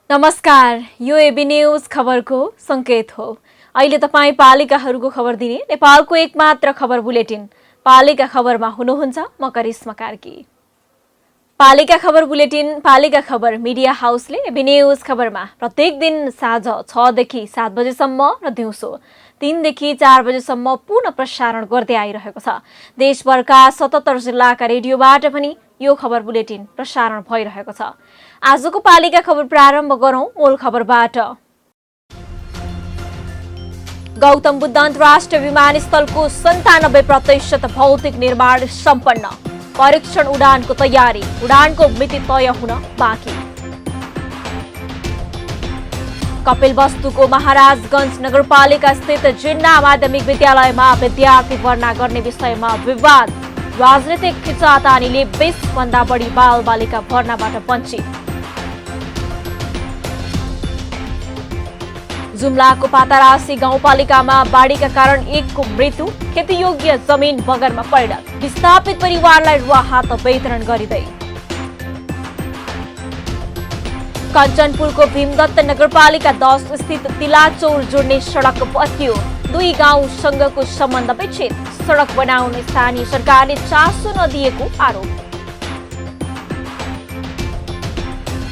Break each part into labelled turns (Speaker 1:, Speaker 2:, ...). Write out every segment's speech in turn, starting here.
Speaker 1: नमस्कार, यो AB news खबरको संकेत हो। अहिले तपाई पालिकाहरूको खबर दिने नेपालको एकमात्र खबर बुलेटिन पालिका खबरमा हुनुहुन्छ म करिश्मा कार्की। पालिका खबर बुलेटिन पालिका खबर मिडिया हाउसले एबी न्यूज खबरमा प्रत्येक दिन साँझ 6 देखि 7 बजेसम्म र दिउँसो 3 देखि 4 बजेसम्म पुनः प्रसारण गर्दै आइरहेको छ। देशभरका 77 जिल्लाका रेडियोबाट पनि यो खबर बुलेटिन प्रसारण भइरहेको छ। आजको पालिका खबर प्रारम्भ गरौं मूल खबरबाट। गौतम बुद्ध अन्तर्राष्ट्रिय विमानस्थलको 97% भौतिक निर्माण सम्पन्न। परीक्षण उडानको तयारी, उडानको मिति तय हुन बाँकी। कपिलवस्तुको महाराजगञ्ज नगरपालिका स्थित जिन्ना माध्यमिक विद्यालयमा विद्यार्थी भर्ना गर्ने विषयमा विवाद। राजनीतिक खिचातानीले 20 भन्दा बढी बाल बालिका भर्नाबाट वञ्चित। जुम्लाको पातारासी गाउँपालिकामा बाढीका कारण एकको मृत्यु। खेतीयोग्य जमिन बगरमा परिणत। विस्थापित परिवारलाई राहत वितरण गरिँदै। कञ्चनपुरको भीमदत्त नगरपालिका 10 स्थित तिलाचौर जोड्ने सडक बत्यो। 2 गाउँसँगको सम्बन्ध विच्छेद। सडक बनाउने स्थानीय सरकारले चासो नदिएको आरोप।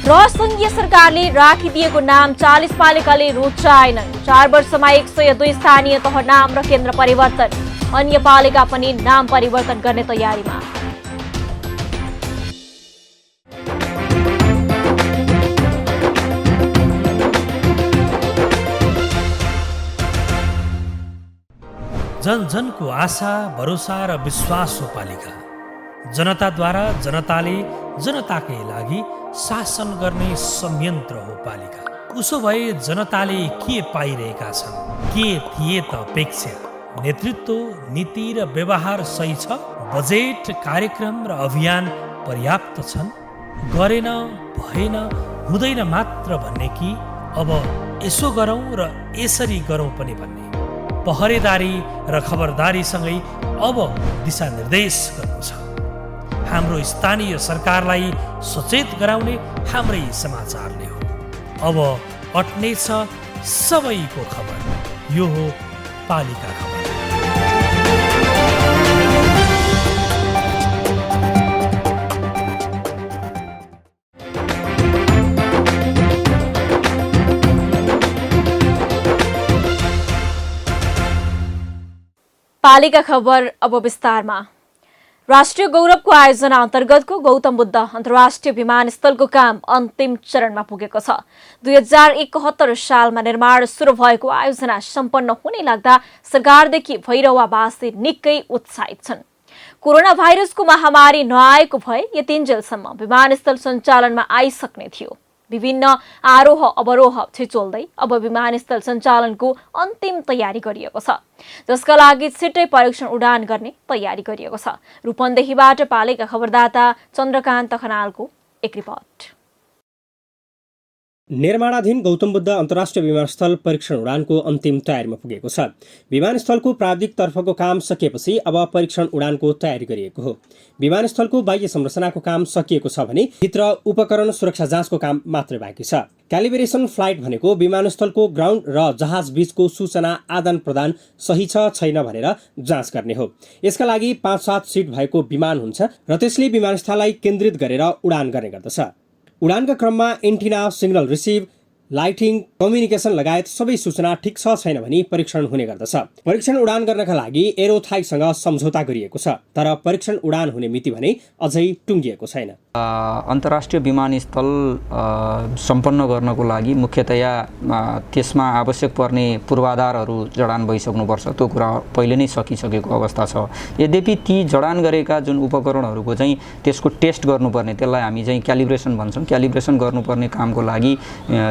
Speaker 1: र संघीय सरकारले राखिदिएको नाम 40 पालिकाले रुचाएनन्। 4 वर्षमा 102 स्थानीय तह नाम र केन्द्र परिवर्तन। अन्य पालिका पनि नाम परिवर्तन गर्ने तयारीमा।
Speaker 2: जनजनको आशा, भरोसा र विश्वास हो पालिका। जनताद्वारा जनताले जनताकै लागि शासन गर्ने संयन्त्र हो पालिका। उसो भए जनताले के पाइरहेका छन्? के थिए त अपेक्षा? नेतृत्व, नीति र व्यवहार सही छ? बजेट, कार्यक्रम र अभियान पर्याप्त छन्? गरेन, भएन, हुँदैन मात्र भन्ने कि अब यसो गरौँ र यसरी गरौँ पनि भन्ने? पहरेदारी र खबरदारीसँगै अब दिशानिर्देश गर्नु छ। हाम्रो स्थानीय सरकारलाई सचेत गराउने हाम्रै समाचारले हो। अब अट्नेछ सबैको खबर। यो हो पालिका खबर।
Speaker 1: पालिका खबर अब विस्तारमा। राष्ट्रिय गौरवको आयोजना अन्तर्गतको गौतम बुद्ध अन्तर्राष्ट्रिय विमानस्थलको काम अन्तिम चरणमा पुगेको छ। 2071 सालमा निर्माण सुरु भएको आयोजना सम्पन्न हुने लाग्दा सरकारदेखि भैरवावासी निकै उत्साहित छन्। कोरोना भाइरसको महामारी नआएको भए यतिन्जेलसम्म विमानस्थल सञ्चालनमा आइसक्ने थियो। विभिन्न आरोह अवरोह छिचोल्दै अब विमानस्थल सञ्चालनको अन्तिम तयारी गरिएको छ, जसका लागि छिट्टै परीक्षण उडान गर्ने तयारी गरिएको छ। रूपन्देहीबाट पालिका खबरदाता चन्द्रकान्त खनालको एक रिपोर्ट।
Speaker 3: निर्माणाधीन गौतम बुद्ध अन्तर्राष्ट्रिय विमानस्थल परीक्षण उडानको अन्तिम तयारीमा पुगेको छ। विमानस्थलको प्राविधिक तर्फको काम सकिएपछि अब परीक्षण उडानको तयारी गरिएको हो। विमानस्थलको बाह्य संरचनाको काम सकिएको छ भने भित्र उपकरण सुरक्षा जाँचको काम मात्रै बाँकी छ। क्यालिब्रेसन फ्लाइट भनेको विमानस्थलको ग्राउन्ड र जहाज बीचको सूचना आदान प्रदान सही छ छैन भनेर जाँच गर्ने हो। यसका लागि 5-7 सिट भएको विमान हुन्छ र त्यसले विमानस्थललाई केन्द्रित गरेर उडान गर्ने गर्दछ। उडानका क्रममा antenna, signal receive, lighting, communication लगायत सबै सूचना ठिक छ छैन भनी परीक्षण हुने गर्दछ। परीक्षण उडान गर्नका लागि एरोथाइसँग सम्झौता गरिएको छ, तर परीक्षण उडान हुने मिति भने अझै टुङ्गिएको छैन।
Speaker 4: अन्तर्राष्ट्रिय विमानस्थल सम्पन्न गर्नको लागि मुख्यतया त्यसमा आवश्यक पर्ने पूर्वाधारहरू जडान भइसक्नुपर्छ। त्यो कुरा पहिले नै सकिसकेको अवस्था छ। यद्यपि ती जडान गरेका जुन उपकरणहरूको चाहिँ त्यसको टेस्ट गर्नुपर्ने, त्यसलाई हामी चाहिँ क्यालिब्रेसन भन्छौँ, क्यालिब्रेसन गर्नुपर्ने कामको लागि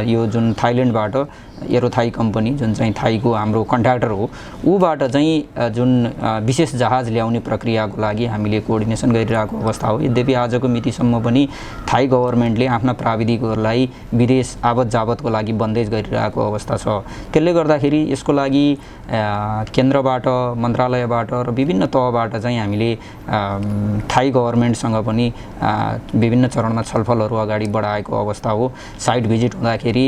Speaker 4: यो जुन थाइल्यान्डबाट एरोथाई कम्पनी जुन चाहिँ थाईको हाम्रो कन्ट्र्याक्टर हो, ऊबाट चाहिँ जुन विशेष जहाज ल्याउने प्रक्रियाको लागि हामीले कोअर्डिनेसन गरिरहेको अवस्था हो। यद्यपि आजको मितिसम्म पनि थाई गभर्मेन्टले आफ्ना प्राविधिकहरूलाई विदेश आवत जावतको लागि बन्देज गरिरहेको अवस्था छ। त्यसले गर्दाखेरि यसको लागि केन्द्रबाट, मन्त्रालयबाट र विभिन्न तहबाट चाहिँ हामीले थाई गभर्मेन्टसँग पनि विभिन्न चरणमा छलफलहरू अगाडि बढाएको अवस्था हो। साइट भिजिट हुँदाखेरि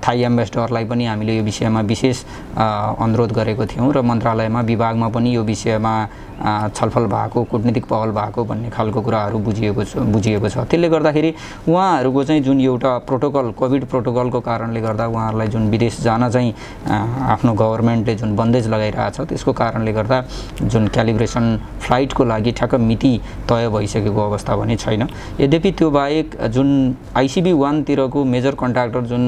Speaker 4: थाई एम्बेसडरलाई पनि हामीले यो विषयमा विशेष अनुरोध गरेको थियौँ र मन्त्रालयमा, विभागमा पनि यो विषयमा छलफल भएको, कूटनीतिक पहल भएको भन्ने खालको कुराहरू बुझिएको छ। त्यसले गर्दाखेरि उहाँहरूको चाहिँ जुन एउटा प्रोटोकल, कोभिड प्रोटोकलको कारणले गर्दा उहाँहरूलाई जुन विदेश जान चाहिँ आफ्नो गभर्मेन्टले जुन बन्देज लगाइरहेछ, त्यसको कारणले गर्दा जुन क्यालिब्रेसन फ्लाइटको लागि ठ्याक्क मिति तय भइसकेको अवस्था भने छैन। यद्यपि त्यो बाहेक जुन आइसिबी 1 तिरको मेजर कन्ट्र्याक्टर जुन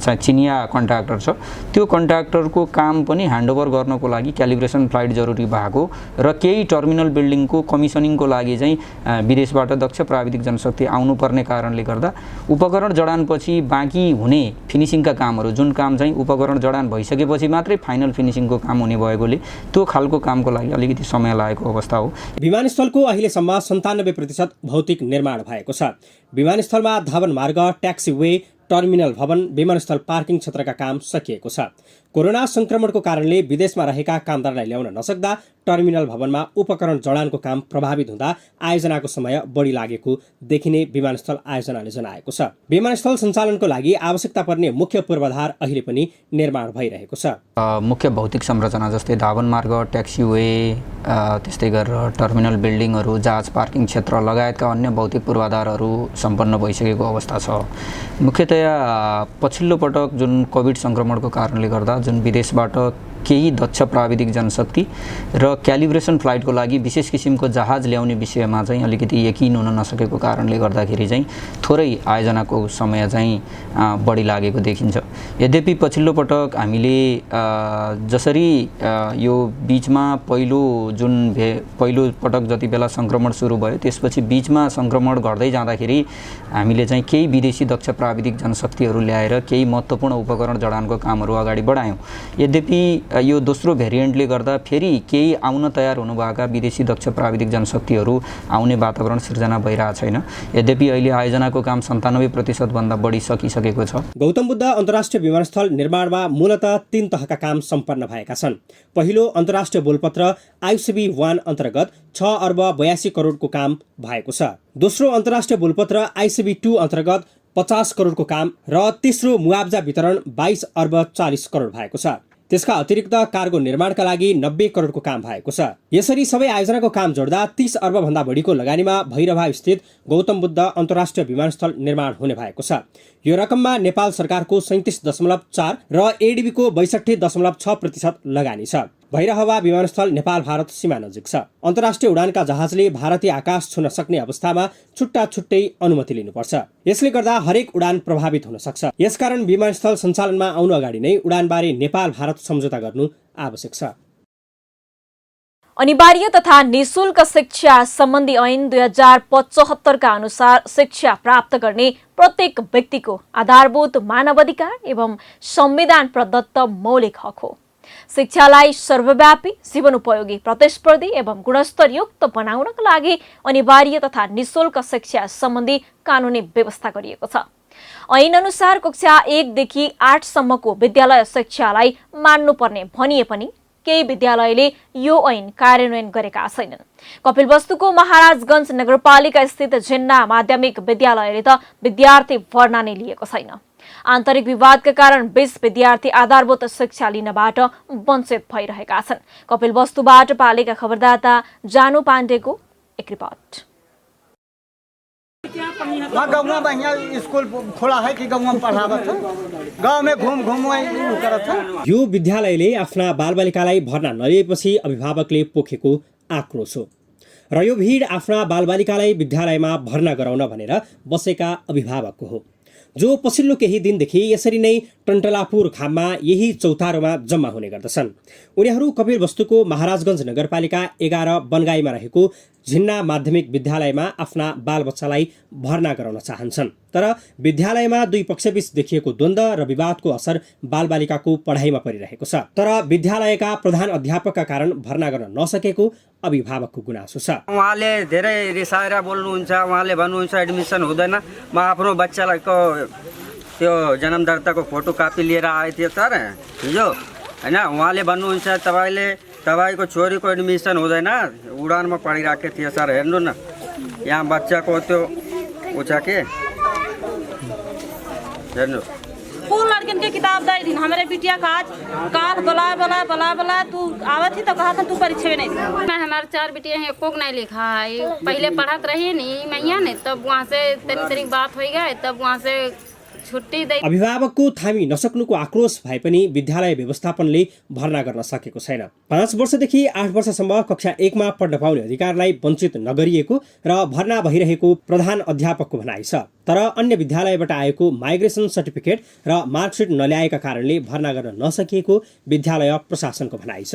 Speaker 4: चिनिया कन्ट्र्याक्टर छ, त्यो कन्ट्र्याक्टरको काम पनि ह्यान्डओभर गर्नको लागि क्यालिब्रेसन फ्लाइट जरुरी भएको र केही टर्मिनल बिल्डिङको कमिसनिङको लागि चाहिँ विदेशबाट दक्ष प्राविधिक जनशक्ति आउनुपर्ने कारणले गर्दा उपकरण जडानपछि बाँकी हुने फिनिसिङका कामहरू, जुन काम चाहिँ उपकरण जडान भइसकेपछि मात्रै फाइनल फिनिसिङको काम हुने भएकोले त्यो खालको कामको लागि अलिकति समय लागेको अवस्था हो।
Speaker 3: विमानस्थलको अहिलेसम्म 97% भौतिक निर्माण भएको छ। विमानस्थलमा धावन मार्ग, ट्याक्सीवे, टर्मिनल भवन, विमानस्थल पार्किङ क्षेत्रका काम सकिएको छ। कोरोना संक्रमणको कारणले विदेशमा रहेका कामदारलाई ल्याउन नसक्दा टर्मिनल भवनमा उपकरण जडानको काम प्रभावित हुँदा आयोजनाको समय बढी लागेको देखिने विमानस्थल आयोजनाले जनाएको छ। विमानस्थल सञ्चालनको लागि आवश्यकता पर्ने मुख्य पूर्वाधार अहिले पनि निर्माण भइरहेको छ।
Speaker 4: मुख्य भौतिक संरचना जस्तै धावन मार्ग, ट्याक्सीवे, त्यस्तै गरेर टर्मिनल बिल्डिङहरू, जहाज पार्किङ क्षेत्र लगायतका अन्य भौतिक पूर्वाधारहरू सम्पन्न भइसकेको अवस्था छ। मुख्यतया पछिल्लो पटक जुन कोभिड संक्रमणको कारणले गर्दा जुन विदेशबाट केही दक्ष प्राविधिक जनशक्ति र क्यालिब्रेसन फ्लाइटको लागि विशेष किसिमको जहाज ल्याउने विषयमा चाहिँ अलिकति यकिन हुन नसकेको कारणले गर्दाखेरि चाहिँ थोरै आयोजनाको समय चाहिँ बढी लागेको देखिन्छ। यद्यपि पछिल्लो पटक हामीले जसरी यो बीचमा पहिलो पटक जति बेला संक्रमण सुरु भयो, त्यसपछि बीचमा संक्रमण घट्दै जाँदाखेरि हामीले चाहिँ केही विदेशी दक्ष प्राविधिक जनशक्तिहरू ल्याएर केही महत्त्वपूर्ण उपकरण जडानको कामहरू अगाडि बढायौँ। यद्यपि यो दोस्रो भेरिएन्टले गर्दा फेरि केही आउन तयार हुनुभएका विदेशी दक्ष प्राविधिक जनशक्तिहरू आउने वातावरण सिर्जना भइरहेको छैन। यद्यपि अहिले आयोजनाको काम 97% भन्दा बढी सकिसकेको छ।
Speaker 3: गौतम बुद्ध अन्तर्राष्ट्रिय विमानस्थल निर्माणमा मूलतः 3 तहका काम सम्पन्न भएका छन्। पहिलो अन्तर्राष्ट्रिय बोलपत्र आइसिबी 1 अन्तर्गत 6 अर्ब 82 करोडको काम भएको छ। दोस्रो अन्तर्राष्ट्रिय बोलपत्र आइसिबी 2 अन्तर्गत 50 करोडको काम र तेस्रो मुआब्जा वितरण 22 अर्ब 40 करोड भएको छ। त्यसका अतिरिक्त कार्गो निर्माणका लागि 90 करोडको काम भएको छ। यसरी सबै आयोजनाको काम जोड्दा 30 अर्ब भन्दा बढीको लगानीमा भैरवा स्थित गौतम बुद्ध अन्तर्राष्ट्रिय विमानस्थल निर्माण हुने भएको छ। यो रकममा नेपाल सरकारको 37.4 र एडिबीको 62.6% लगानी छ। भैरहवा विमानस्थल नेपाल भारत सीमा नजिक छ। अन्तर्राष्ट्रिय उडानका जहाजले भारतीय आकाश छुन सक्ने अवस्थामा छुट्टा छुट्टै अनुमति लिनुपर्छ। यसले गर्दा हरेक उडान प्रभावित हुन सक्छ। यसकारण विमानस्थल सञ्चालनमा आउनु अगाडि नै उडानबारे नेपाल भारत सम्झौता गर्नु आवश्यक छ।
Speaker 1: अनिवार्य तथा निशुल्क शिक्षा सम्बन्धी ऐन 2075 का अनुसार शिक्षा प्राप्त गर्ने प्रत्येक व्यक्तिको आधारभूत मानवाधिकार एवं संविधान प्रदत्त मौलिक हक हो। शिक्षालाई सर्वव्यापी, जीवनोपयोगी, प्रतिस्पर्धी एवं गुणस्तरयुक्त बनाउनका लागि अनिवार्य तथा निशुल्क शिक्षा सम्बन्धी कानूनी व्यवस्था गरिएको छ। ऐन अनुसार कक्षा 1 देखि 8 सम्मको विद्यालय शिक्षालाई मान्नुपर्ने भनिए पनि केही विद्यालयले यो ऐन कार्यान्वयन गरेका छैनन्। कपिलवस्तुको महाराजगञ्ज नगरपालिका स्थित जिन्ना माध्यमिक विद्यालयले त विद्यार्थी भर्ना नै लिएको छैन। आन्तरिक विवादका कारण 20 विद्यार्थी आधारभूत शिक्षा लिनबाट वञ्चित भइरहेका छन्। कपिलवस्तुबाट पालिका खबरदाता जानु पाण्डेको एक रिपोर्ट।
Speaker 5: गाँव में यहाँ स्कूल खोला है कि गाँव में पढ़ावत है, गाँव में घूम करत है।
Speaker 3: यो विद्यालयले आफ्ना बालबालिकालाई भर्ना नलिएपछि अभिभावकले पोखेको आक्रोश हो। र यो भिड आफ्ना बालबालिकालाई विद्यालयमा भर्ना गराउन भनेर बसेका अभिभावकको हो, जो पछिल्लो केही दिनदेखि यसरी नै टन्टलापुर खाममा यही चौतारोमा जम्मा हुने गर्दछन्। उनीहरू कपिलवस्तुको महाराजगञ्ज नगरपालिका 11 बनगाईमा रहेको झिन्ना माध्यमिक विद्यालयमा आफ्ना बालबच्चालाई भर्ना गराउन चाहन्छन्। तर विद्यालयमा दुई पक्षबीच देखिएको द्वन्द्व र विवादको असर बालबालिकाको पढाइमा परिरहेको छ। तर विद्यालयका प्रधान अध्यापकका कारण भर्ना गर्न नसकेको अभिभावकको गुनासो छ।
Speaker 6: उहाँले धेरै रिसाएर बोल्नुहुन्छ। उहाँले भन्नुहुन्छ एडमिसन हुँदैन। म आफ्नो बच्चालाई त्यो जन्म दर्ताको फोटो कापी लिएर आएको थिएँ सर हिजो, होइन। उहाँले भन्नुहुन्छ तपाईँको छोरीको एडमिसन हुँदैन, उडानमा पढिरहेको थिएँ सर। हेर्नु न, यहाँ बच्चाको त्यो ऊ छ के, हेर्नु।
Speaker 7: वो लड़कन के किताब दे दिन हमारे बिटिया का आज बला तू आवत थी तो कहा था तू परीक्षा में नहीं दी।
Speaker 8: मैं हमारे 4 बिटिया हैं, कोक नहीं लिखा है। पहले पढ़त रही नहीं मैया ने, तब वहाँ से तनी बात हो गया, तब वहाँ से छुट्टी दे।
Speaker 3: अभिभावकको थामी नसक्नुको आक्रोश भए पनि विद्यालय व्यवस्थापनले भर्ना गर्न सकेको छैन। 5 वर्षदेखि 8 वर्षसम्म कक्षा 1 मा पढ्न पाउने अधिकारलाई वञ्चित नगरिएको र भर्ना भइरहेको प्रधान अध्यापकको भनाइ छ। तर अन्य विद्यालयबाट आएको माइग्रेसन सर्टिफिकेट र मार्कसिट नल्याएका कारणले भर्ना गर्न नसकिएको विद्यालय प्रशासनको भनाइ छ।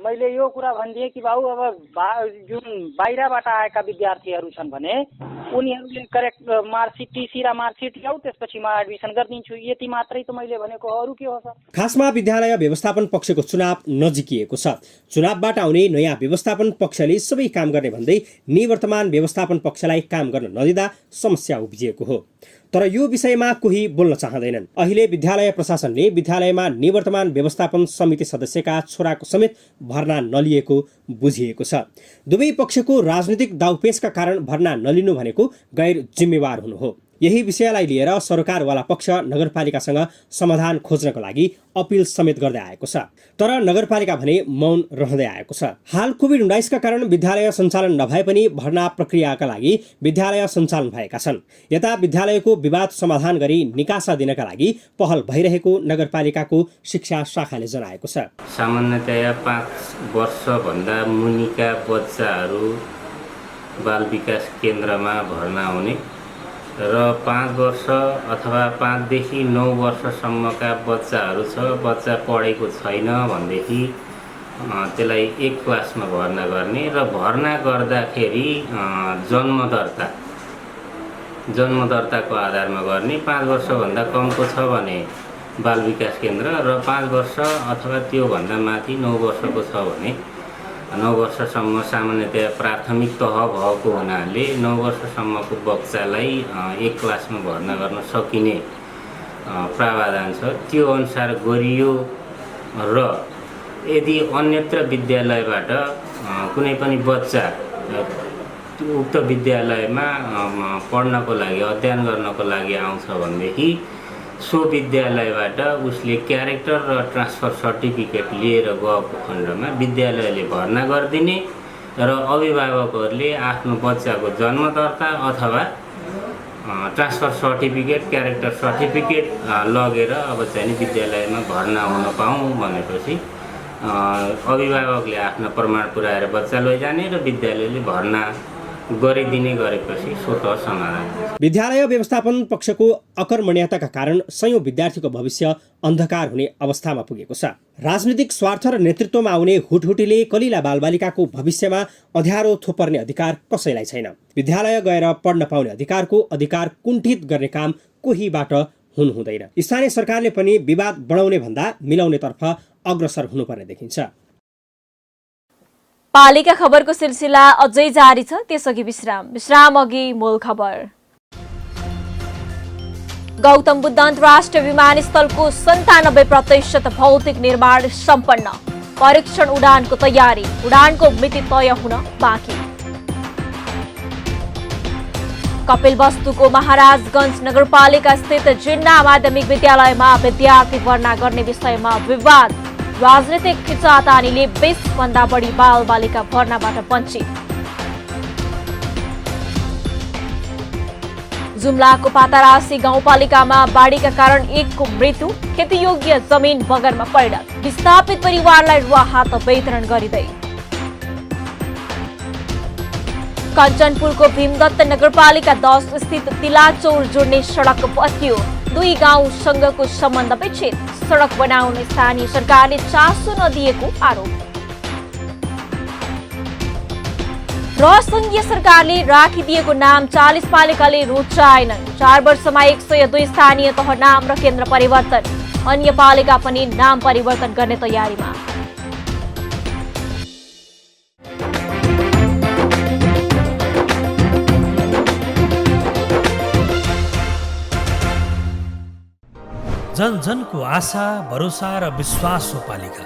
Speaker 9: मैले यो कुरा भनिदिएँ कि बाबु अब जुन बाहिरबाट आएका विद्यार्थीहरू छन् भने उनीहरूले करेक्ट मार्कसिट, टिसी र मार्कसिट ल्याऊ, त्यसपछि म एडमिसन गरिदिन्छु। यति मात्रै त मैले भनेको, अरू के हो सर?
Speaker 3: खासमा विद्यालय व्यवस्थापन पक्षको चुनाव नजिकिएको छ। चुनावबाट आउने नयाँ व्यवस्थापन पक्षले सबै काम गर्ने भन्दै निवर्तमान व्यवस्थापन पक्षलाई काम गर्न नदिँदा समस्या उब्जिएको हो। तर यो विषयमा कोही बोल्न चाहँदैनन्। अहिले विद्यालय प्रशासनले विद्यालयमा निवर्तमान व्यवस्थापन समिति सदस्यका छोराको समेत भर्ना नलिएको बुझिएको छ। दुवै पक्षको राजनीतिक दाउपेचका कारण भर्ना नलिनु भनेको गैर जिम्मेवार हुनु हो। यही विषयलाई लिएर सरकारवाला पक्ष नगरपालिकासँग समाधान खोज्नको लागि अपिल समेत गर्दै आएको छ। तर नगरपालिका भने मौन रहँदै आएको छ। हाल कोभिड-19 का कारण विद्यालय सञ्चालन नभए पनि भर्ना प्रक्रियाका लागि विद्यालय सञ्चालन भएका छन्। यता विद्यालयको विवाद समाधान गरी निकासा दिनका लागि पहल भइरहेको नगरपालिकाको शिक्षा शाखाले जनाएको छ।
Speaker 10: सामान्यतया 5 वर्षभन्दा मुनिका बच्चाहरू बाल विकास केन्द्रमा भर्ना हुने र 5 वर्ष अथवा 5 देखि 9 वर्षसम्मका बच्चाहरू छ, बच्चा पढेको छैन भनेदेखि त्यसलाई 1 क्लासमा भर्ना गर्ने र भर्ना गर्दाखेरि जन्मदर्ताको आधारमा गर्ने। 5 वर्षभन्दा कमको छ भने बाल विकास केन्द्र र 5 वर्ष अथवा त्योभन्दा माथि 9 वर्षको छ भने 9 वर्षसम्म सामान्यतया प्राथमिक तह भएको हुनाले 9 वर्षसम्मको बच्चालाई 1 क्लासमा भर्ना गर्न सकिने प्रावधान छ। त्यो अनुसार गरियो र यदि अन्यत्र विद्यालयबाट कुनै पनि बच्चा उक्त विद्यालयमा पढ्नको लागि, अध्ययन गर्नको लागि आउँछ भनेदेखि सो विद्यालयबाट उसले क्यारेक्टर र ट्रान्सफर सर्टिफिकेट लिएर गएको खण्डमा विद्यालयले भर्ना गरिदिने र अभिभावकहरूले आफ्नो बच्चाको जन्म दर्ता अथवा ट्रान्सफर सर्टिफिकेट, क्यारेक्टर सर्टिफिकेट लगेर अब चाहिँ विद्यालयमा भर्ना हुन पाऊँ भनेपछि अभिभावकले आफ्नो प्रमाण पुर्याएर बच्चा लैजाने र विद्यालयले भर्ना गरिदिने गरेपछि स्वत समाधान।
Speaker 3: विद्यालय व्यवस्थापन पक्षको अकर्मण्यताका कारण सयौं विद्यार्थीको भविष्य अन्धकार हुने अवस्थामा पुगेको छ। राजनीतिक स्वार्थ र नेतृत्वमा आउने हुटहुटीले कलिला बालबालिकाको भविष्यमा अँध्यारो थोपर्ने अधिकार कसैलाई छैन। विद्यालय गएर पढ्न पाउने अधिकार कुण्ठित गर्ने काम कोहीबाट हुनुहुँदैन। स्थानीय सरकारले पनि विवाद बढाउने भन्दा मिलाउनेतर्फ अग्रसर हुनुपर्ने देखिन्छ।
Speaker 1: पालिका खबरको सिलसिला अझै जारी छ, त्यसअघि विश्राम अघि मूल खबर। गौतम बुद्ध अन्तर्राष्ट्रिय विमानस्थलको 97% भौतिक निर्माण सम्पन्न। परीक्षण उडानको तयारी, उडानको मिति तय हुन बाँकी। कपिलवस्तुको महाराजगञ्ज नगरपालिका स्थित जिन्ना माध्यमिक विद्यालयमा विद्यार्थी भर्ना गर्ने विषयमा विवाद। राजनीतिक खिचातानीले 20 भन्दा बढी बालबालिका भर्नाबाट वञ्चित। जुम्लाको पातारासी गाउँपालिकामा बाढीका कारण 1 को मृत्यु। खेतीयोग्य जमिन बगरमा परिणत। विस्थापित परिवारलाई राहत वितरण गरिँदै। कञ्चनपुरको भीमदत्त नगरपालिका 10 स्थित तिलाचौर जोड्ने सडक भत्कियो। 2 गाउँसँगको सम्बन्ध विच्छेद। सडक बनाउन स्थानीय सरकारले चासो नदिएको आरोप। र संघीय सरकारले राखिदिएको नाम 40 पालिकाले रुचाएनन्। 4 वर्षमा 102 स्थानीय तह नाम र केन्द्र परिवर्तन। अन्य पालिका पनि नाम परिवर्तन गर्ने तयारीमा।
Speaker 2: जन जनको आशा, भरोसा र विश्वास हो पालिका।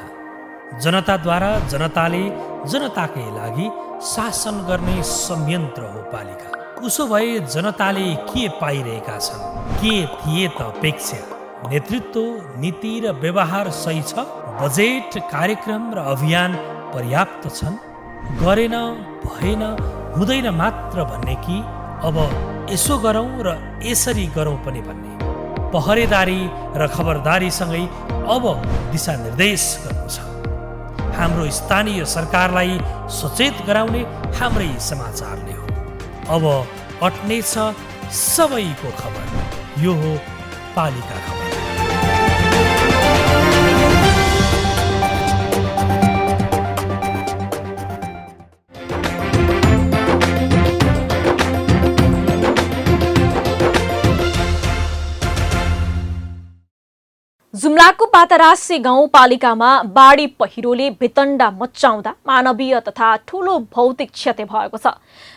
Speaker 2: जनताद्वारा जनताले जनताकै लागि शासन गर्ने संयन्त्र हो पालिका। उसो भए जनताले के पाइरहेका छन्? के थिए त अपेक्षा? नेतृत्व, नीति र व्यवहार सही छ? बजेट, कार्यक्रम र अभियान पर्याप्त छन्? गरेन, भएन, हुँदैन मात्र भन्ने कि अब यसो गरौँ र यसरी गरौँ पनि भन्ने? पहरेदारी र खबरदारीसँगै अब दिशानिर्देश गर्नु छ। हाम्रो स्थानीय सरकारलाई सचेत गराउने हाम्रै समाचारले हो। अब अट्नेछ सबैको खबर। यो हो पालिका खबर।
Speaker 1: जुम्लाको पातरासी गाउँपालिकामा बाढी पहिरोले भितण्डा मच्चाउँदा मानवीय तथा ठूलो भौतिक क्षति भएको छ।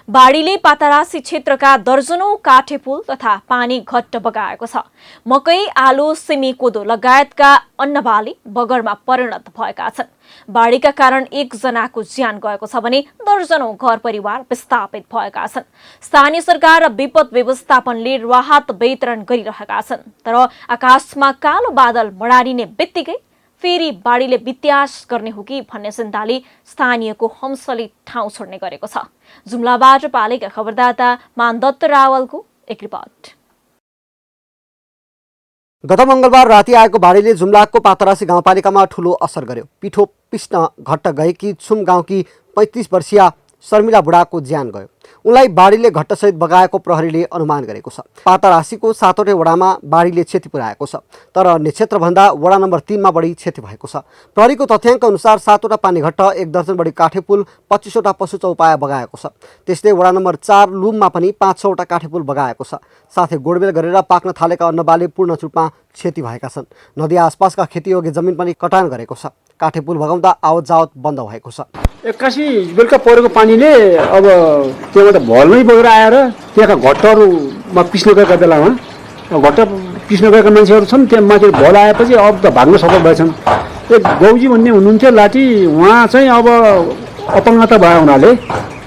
Speaker 1: बाढीले पातरासी क्षेत्रका दर्जनौं काठे पुल तथा पानी घट्ट बगाएको छ। मकै, आलु, सिमी, कोदो लगायतका अन्नबाली बगरमा परिणत भएका छन्। बाढीका कारण 1 जनाको ज्यान गएको छ भने दर्जनौं घर परिवार विस्थापित भएका छन्। स्थानीय सरकार र विपद व्यवस्थापनले राहत वितरण गरिरहेका छन्। तर आकाशमा कालो बादल मडारिने बित्तिकै फेरि बाढीले वित्यास गर्ने हो कि भन्ने चिन्ताले स्थानीयको हम्सले ठाउँ छोड्ने गरेको छ। जुम्लाबाट पालिका खबरदाता मानदत्त रावलको एक रिपोर्ट।
Speaker 11: गत मंगलबार राति आएको बाढीले जुम्लाको पातरासी गाउँपालिकामा ठूलो असर गर्यो। पिठो पिस्न घट्ट गएकी छुम गाउँकी 35 वर्षीय शर्मिला बुढाको ज्यान गयो। उनलाई बाढीले घट्टसहित बगाएको प्रहरीले अनुमान गरेको छ। पातरासीको 7वटै वडामा बाढीले क्षति पुर्याएको छ, तर अन्य क्षेत्रभन्दा वडा नम्बर 3 मा बढी क्षति भएको छ। प्रहरीको तथ्याङ्क अनुसार 7वटा पानीघट्ट, 1 दर्जन बढी काठे पुल, 25वटा पशु चौपाया बगाएको छ। त्यस्तै वडा नम्बर 4 लुममा पनि 500वटा काठे पुल बगाएको छ। साथै गोडमेल गरेर पाक्न थालेका अन्नबाली पूर्ण रूपमा क्षति भएका छन्। नदी आसपासका खेतीयोग्य जमिन पनि कटान गरेको छ। काठे पुल भगाउँदा आवत जावत बन्द भएको छ।
Speaker 12: 81 बेलुका परेको पानीले अब त्यहाँबाट भलमै बगेर आएर त्यहाँका घट्टहरूमा पिस्न गएका बेलामा घट्ट पिस्न गएका मान्छेहरू छन्। त्यहाँ माथि भल आएपछि अब त भाग्न सफल भएछन्। एक गौजी भन्ने हुनुहुन्थ्यो लाठी, उहाँ चाहिँ अब अपङ्गता भए हुनाले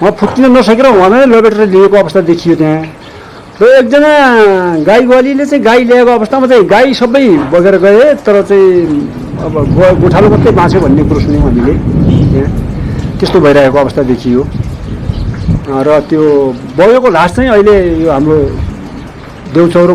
Speaker 12: उहाँ फुत्किन नसकेर उहाँमै लबेटेर लिएको अवस्था देखियो त्यहाँ। र एकजना गाई ग्वालीले चाहिँ गाई ल्याएको अवस्थामा चाहिँ गाई सबै बगेर गए, तर चाहिँ अब गोठालो मात्रै बाँच्यो भन्ने कुरो सुन्यौँ हामीले। त्यहाँ त्यस्तो भइरहेको अवस्था देखियो। र त्यो बगेको लास चाहिँ अहिले यो हाम्रो देउचौर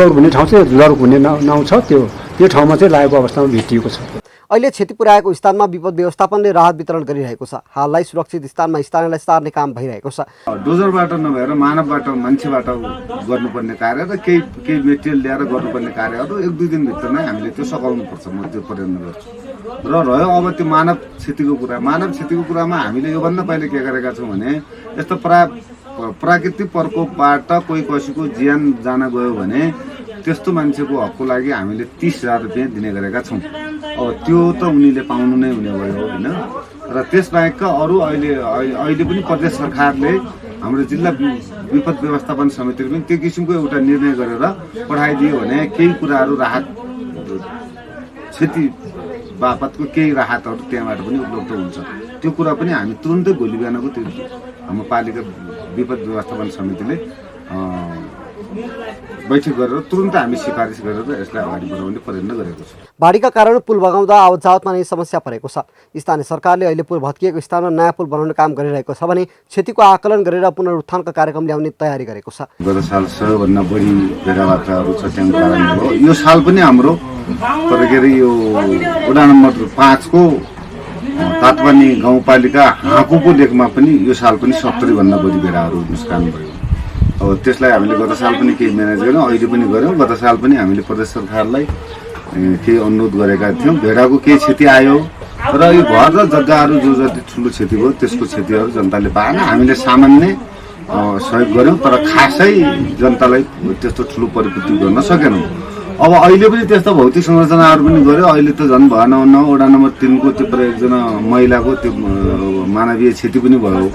Speaker 12: भन्ने ठाउँ चाहिँ झुलारुक भन्ने नाउँ छ, त्यो ठाउँमा चाहिँ लागेको अवस्थामा भेटिएको छ।
Speaker 11: अहिले क्षति पुर्याएको स्थानमा विपद व्यवस्थापनले राहत वितरण गरिरहेको छ। हाललाई सुरक्षित स्थानमा स्थानीयलाई सार्ने काम भइरहेको छ।
Speaker 13: डोजरबाट नभएर मानवबाट, मान्छेबाट गर्नुपर्ने कार्य र केही मेटेरियल ल्याएर गर्नुपर्ने कार्यहरू 1-2 दिनभित्र नै हामीले त्यो सघाउनुपर्छ। म त्यो प्रयत्न गर्छु। र रह्यो अब त्यो मानव क्षतिको कुरा, मानव क्षतिको कुरामा हामीले योभन्दा पहिले के गरेका छौँ भने यस्तो प्राकृतिक प्रकोपबाट कोही कसैको ज्यान जान गयो भने त्यस्तो मान्छेको हकको लागि हामीले 30,000 रुपियाँ दिने गरेका छौँ। अब त्यो त उनीले पाउनु नै हुने भयो होइन। र त्यसबाहेकका अरू अहिले पनि प्रदेश सरकारले हाम्रो जिल्ला विपद व्यवस्थापन समितिले पनि त्यो किसिमको एउटा निर्णय गरेर पठाइदियो भने केही कुराहरू राहत क्षति बापतको केही राहतहरू त्यहाँबाट पनि उपलब्ध हुन्छ। त्यो कुरा पनि हामी तुरुन्तै भोलि बिहानको त्यो हाम्रो पालिका विपद व्यवस्थापन समितिले बैठक गरेर तुरुन्तै हामी सिफारिस गरेर यसलाई अगाडि बढाउने प्रयत्न गरेको छ।
Speaker 11: बाढीका कारण पुल भगाउँदा आवत जावतमा नै समस्या परेको छ। स्थानीय सरकारले अहिले पुल भत्किएको स्थानमा नयाँ पुल बनाउने काम गरिरहेको छ भने क्षतिको आकलन गरेर पुनरुत्थानका कार्यक्रम ल्याउने तयारी गरेको छ।
Speaker 13: गत साल सबैभन्दा बढी भेडाबाख्राहरू छ, त्यहाँ कारण हो। यो साल पनि हाम्रो के अरे यो वडा नम्बर 5 को तातवानी गाउँपालिका हाँकुको लेकमा पनि यो साल पनि 70 भन्दा बढी भेडाहरू निस्कान भयो। अब त्यसलाई हामीले गत साल पनि केही म्यानेज गऱ्यौँ, अहिले पनि गऱ्यौँ। गत साल पनि हामीले प्रदेश सरकारलाई केही अनुरोध गरेका थियौँ। भेडाको केही क्षति आयो र यो घर र जग्गाहरू जो जति ठुलो क्षति भयो त्यसको क्षतिहरू जनताले पाएन। हामीले सामान्य सहयोग गऱ्यौँ तर खासै जनतालाई त्यस्तो ठुलो परिपूर्ति गर्न सकेनौँ। अब अहिले पनि त्यस्तो भौतिक संरचनाहरू पनि गऱ्यो। अहिले त झन् भएन वडा नम्बर 3 को त्यो एकजना महिलाको त्यो मानवीय क्षति पनि भयो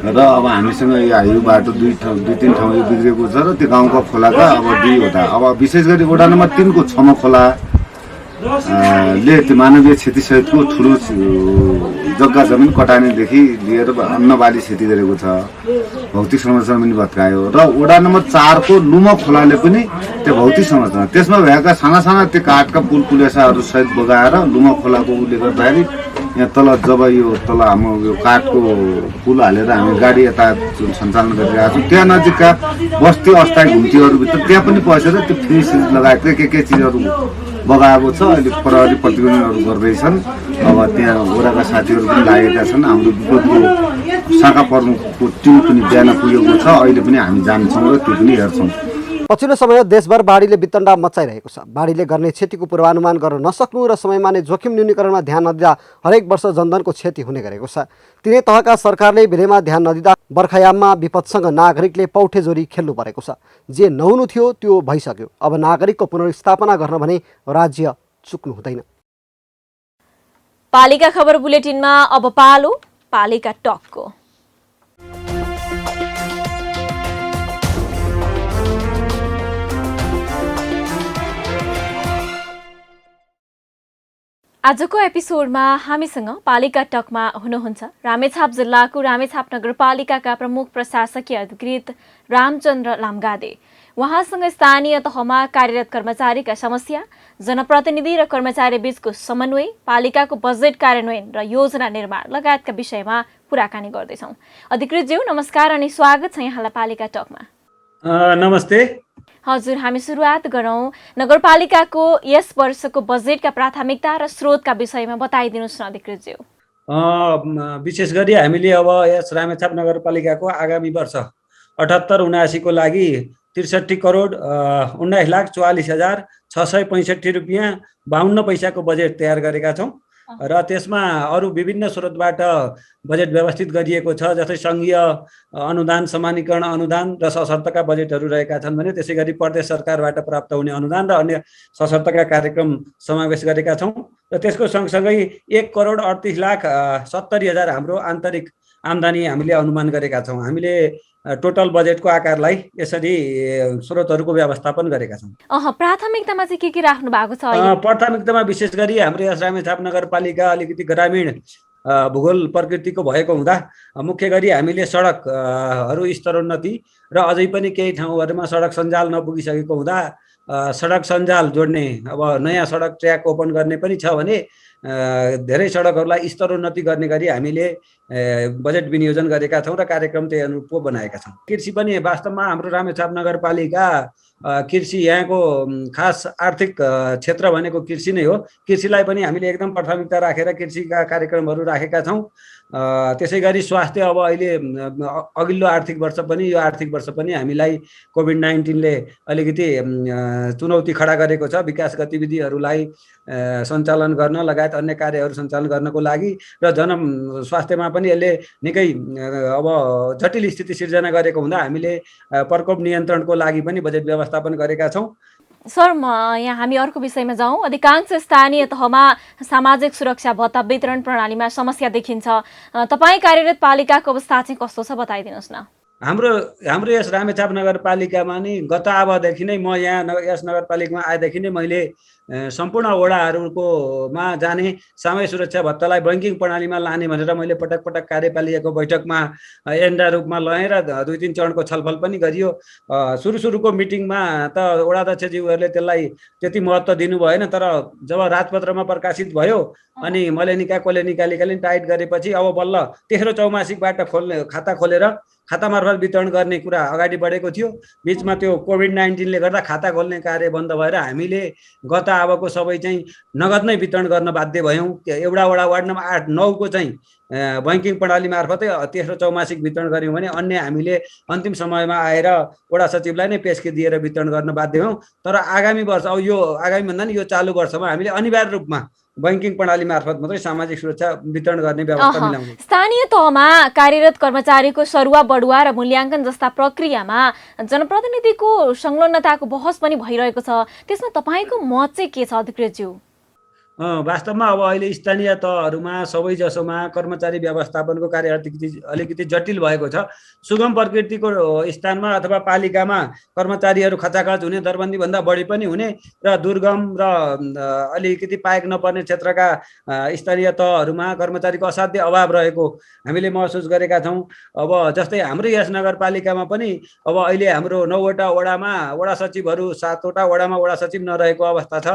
Speaker 13: र अब हामीसँग यो हाइवे बाटो 2-3 ठाउँ यो बिग्रेको छ र त्यो गाउँका खोलाका अब 2वटा अब विशेष गरी वडा नम्बर 3 को छम खोला ले त्यो मानवीय क्षतिसहितको ठुलो जग्गा जमिन कटानीदेखि लिएर अन्न बाली क्षति गरेको छ। भौतिक संरचना पनि भत्कायो र वडा नम्बर 4 को लुमा खोलाले पनि त्यो भौतिक संरचना त्यसमा भएका साना साना त्यो काठका पुल पुलेसाहरू सहित बगाएर लुमा खोलाको उसले गर्दाखेरि यहाँ तल जब यो तल हाम्रो यो काठको पुल हालेर हामी गाडी यातायात सञ्चालन गरिरहेका छौँ त्यहाँ नजिकका बस्ती अस्थायी घुम्तीहरूभित्र त्यहाँ पनि पसेर त्यो फ्रिज लगाएको के चिजहरू बगाएको छ। अहिले प्रहरी प्रतिबन्धनहरू गर्दैछन्। अब त्यहाँ वडाका साथीहरू पनि लागेका छन्। हाम्रो विपदको शाखा प्रमुखको टिम पनि बिहान पुगेको छ। अहिले पनि हामी जान्छौँ र त्यो पनि हेर्छौँ।
Speaker 11: पछिल्लो समय देशभर बाढीले वितण्डा मचाइरहेको छ। बाढीले गर्ने क्षतिको पूर्वानुमान गर्न नसक्नु र समयमा नै जोखिम न्यूनीकरणमा ध्यान नदिँदा हरेक वर्ष जनधनको क्षति हुने गरेको छ। तिनै तहका सरकारले भेलेमा ध्यान नदिँदा बर्खायाममा विपदसँग नागरिकले पौठेजोरी खेल्नु परेको छ। जे नहुनु थियो त्यो भइसक्यो। अब नागरिकको पुनर्स्थापना गर्न भने राज्य चुक्नु हुँदैन।
Speaker 1: पालिका खबर बुलेटिनमा अब पालो पालिका टकको। आजको एपिसोडमा हामीसँग पालिका टकमा हुनुहुन्छ रामेछाप जिल्लाको रामेछाप नगरपालिकाका प्रमुख प्रशासकीय अधिकृत रामचन्द्र लामगादे। उहाँसँग स्थानीय तहमा कार्यरत कर्मचारीका समस्या, जनप्रतिनिधि र कर्मचारी बीचको समन्वय, पालिकाको बजेट कार्यान्वयन र योजना निर्माण लगायतका विषयमा कुराकानी गर्दैछौँ। अधिकृतज्यू नमस्कार अनि स्वागत छ यहाँलाई पालिका टकमा।
Speaker 14: नमस्ते।
Speaker 1: हजुर, हामी सुरुवात गरौँ। नगरपालिकाको यस वर्षको बजेटका प्राथमिकता र स्रोतका विषयमा बताइदिनुहोस् न अधिकृतज्यू।
Speaker 14: विशेष गरी हामीले अब यस रामेछाप नगरपालिकाको आगामी वर्ष 78-79 को लागि 63 करोड 19,44,665 रुपियाँ 52 पैसाको बजेट तयार गरेका छौँ र त्यसमा अरू विभिन्न स्रोतबाट बजेट व्यवस्थित गरिएको छ। जस्तै सङ्घीय अनुदान, समानीकरण अनुदान र सशर्तका बजेटहरू रहेका छन् भने त्यसै गरी प्रदेश सरकारबाट प्राप्त हुने अनुदान र अन्य सशर्तका कार्यक्रम समावेश गरेका छौँ र त्यसको सँगसँगै 1,38,70,000 हाम्रो आन्तरिक आम्दानी हामीले अनुमान गरेका छौँ। हामीले टोटल बजेटको आकारलाई यसरी स्रोतहरूको व्यवस्थापन गरेका छौँ।
Speaker 1: प्राथमिकतामा चाहिँ के राख्नु भएको छ?
Speaker 14: प्राथमिकतामा विशेष गरी हाम्रो यस रामेछाप नगरपालिका अलिकति ग्रामीण भूगोल प्रकृतिको भएको हुँदा मुख्य गरी हामीले सडकहरू स्तरोन्नति र अझै पनि केही ठाउँहरूमा सडक सञ्जाल नपुगिसकेको हुँदा सडक सञ्जाल जोड्ने अब नयाँ सडक ट्र्याक ओपन गर्ने पनि छ भने धेरै सडकहरूलाई स्तरोन्नति गर्ने गरी हामीले बजेट विनियोजन गरेका छौँ र कार्यक्रम त्यही अनुरूप बनाएका छौँ। कृषि पनि वास्तवमा हाम्रो रामेछाप नगरपालिका कृषि यहाँको खास आर्थिक क्षेत्र भनेको कृषि नै हो। कृषिलाई पनि हामीले एकदम प्राथमिकता राखेर कृषिका कार्यक्रमहरू राखेका छौँ। त्यसै गरी स्वास्थ्य अब अहिले अघिल्लो आर्थिक वर्ष पनि यो आर्थिक वर्ष पनि हामीलाई कोभिड-19ले अलिकति चुनौती खडा गरेको छ। विकास गतिविधिहरूलाई सञ्चालन गर्न लगायत अन्य कार्यहरू सञ्चालन गर्नको लागि र स्वास्थ्यमा पनि यसले निकै अब जटिल स्थिति सिर्जना गरेको हुँदा हामीले प्रकोप नियन्त्रणको लागि पनि बजेट व्यवस्थापन गरेका छौँ।
Speaker 1: सर, यहाँ हामी अर्को विषयमा जाउँ। अधिकांश स्थानीय तहमा सामाजिक सुरक्षा भत्ता वितरण प्रणालीमा समस्या देखिन्छ। तपाईँ कार्यरत पालिकाको अवस्था चाहिँ कस्तो छ बताइदिनुहोस् न।
Speaker 14: हाम्रो यस रामेछाप नगरपालिकामा नि गत अबदेखि नै म यहाँ यस नगरपालिकामा आएदेखि नै मैले सम्पूर्ण वडाहरूकोमा जाने सामाजिक सुरक्षा भत्तालाई बैङ्किङ प्रणालीमा लाने भनेर मैले पटक पटक कार्यपालिकाको बैठकमा एजेन्डा रूपमा लगाएँ र 2-3 चरणको छलफल पनि गरियो। सुरुको मिटिङमा त वडाध्यक्षज्यूहरूले त्यसलाई त्यति महत्त्व दिनु भएन, तर जब राजपत्रमा प्रकाशित भयो अनि मैले कोले निकाली टाइट गरेपछि अब बल्ल तेस्रो चौमासिकबाट खाता खोलेर खाता मार्फत वितरण गर्ने कुरा अगाडि बढेको थियो। बिचमा त्यो कोभिड-19ले गर्दा खाता खोल्ने कार्य बन्द भएर हामीले गत अबको सबै चाहिँ नगद नै वितरण गर्न बाध्य भयौँ। एउटा वडा वार्ड नम्बर 8, 9 को चाहिँ बैंकिङ प्रणाली मार्फतै तेस्रो चौमासिक वितरण गऱ्यौँ भने अन्य हामीले अन्तिम समयमा आएर वडा सचिवलाई नै पेस्की दिएर वितरण गर्न बाध्य हौँ। तर आगामी वर्ष, अब यो आगामी भन्दा नि यो चालु वर्षमा हामीले अनिवार्य रूपमा बैंकिङ प्रणाली मार्फत मात्रै सामाजिक सुरक्षा वितरण गर्ने व्यवस्था मिलाउने।
Speaker 1: स्थानीय तहमा कार्यरत कर्मचारीको सरुवा बढुवा र मूल्याङ्कन जस्ता प्रक्रियामा जनप्रतिनिधिको संलग्नताको बहस पनि भइरहेको छ। त्यसमा तपाईँको मत चाहिँ के छ अधिकृतज्यू?
Speaker 14: वास्तवमा अब अहिले स्थानीय तहहरूमा सबैजसोमा कर्मचारी व्यवस्थापनको कार्य अलिकति जटिल भएको छ। सुगम प्रकृतिको स्थानमा अथवा पालिकामा कर्मचारीहरू खचाखच हुने, दरबन्दीभन्दा बढी पनि हुने र दुर्गम र अलिकति पाएक नपर्ने क्षेत्रका स्थानीय तहहरूमा कर्मचारीको असाध्य अभाव रहेको हामीले महसुस गरेका छौँ। अब जस्तै हाम्रो यस नगरपालिकामा पनि अब अहिले हाम्रो 9 वटा वडामा वडा सचिवहरू, 7 वटा वडामा वडा सचिव नरहेको अवस्था छ।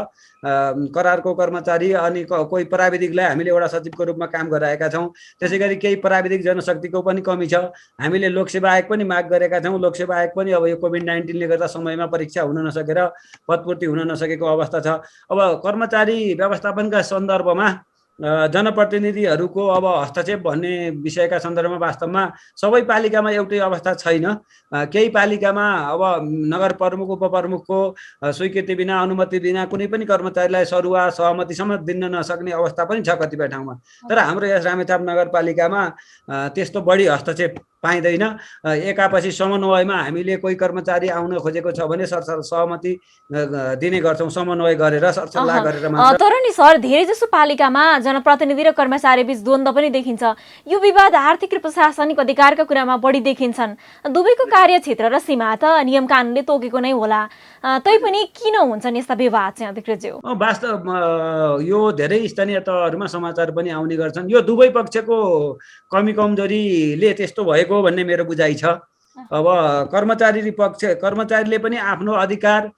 Speaker 14: करारको कर्मचारी अनि कोही प्राविधिकलाई हामीले वडा सचिवको रूपमा काम गराएका छौँ। त्यसै गरी केही प्राविधिक जनशक्तिको पनि कमी छ। हामीले लोकसेवा आयोग पनि माग गरेका छौँ। लोकसेवा आयोग पनि अब यो कोभिड-19ले गर्दा समयमा परीक्षा हुन नसकेर पदपूर्ति हुन नसकेको अवस्था छ। अब कर्मचारी व्यवस्थापनका सन्दर्भमा जनप्रतिनिधिहरूको अब हस्तक्षेप भन्ने विषयका सन्दर्भमा वास्तवमा सबै पालिकामा एउटै अवस्था छैन। केही पालिकामा अब नगर प्रमुख उपप्रमुखको स्वीकृति बिना, अनुमति बिना कुनै पनि कर्मचारीलाई सरुवा सहमतिसम्म दिन नसक्ने अवस्था पनि छ कतिपय ठाउँमा। तर हाम्रो यस रामेछाप नगरपालिकामा त्यस्तो बढी हस्तक्षेप पाइँदैन। एकापछि समन्वयमा हामीले कोही कर्मचारी आउन खोजेको छ भने सहमति दिने गर्छौँ, समन्वय गरेर सरसल्लाह गरेर मात्र।
Speaker 1: तर नि सर, धेरै जसो पालिकामा जनप्रतिनिधि र कर्मचारी बीच द्वन्द्व पनि देखिन्छ। यो विवाद आर्थिक र प्रशासनिक अधिकारका कुरामा बढी देखिन्छन्। दुवैको कार्यक्षेत्र र सीमा त नियम कानुनले तोकेको नै होला, तैपनि किन हुन्छन् यस्ता विवाद चाहिँ अधिकृतज्यू?
Speaker 14: वास्तवमा यो धेरै स्थानीय तहहरूमा समाचार पनि आउने गर्छन्। यो दुवै पक्षको कमी कमजोरीले त्यस्तो भएको भन्ने मेरो बुझाइ छ। अब कर्मचारीले पनि आफ्नो अधिकार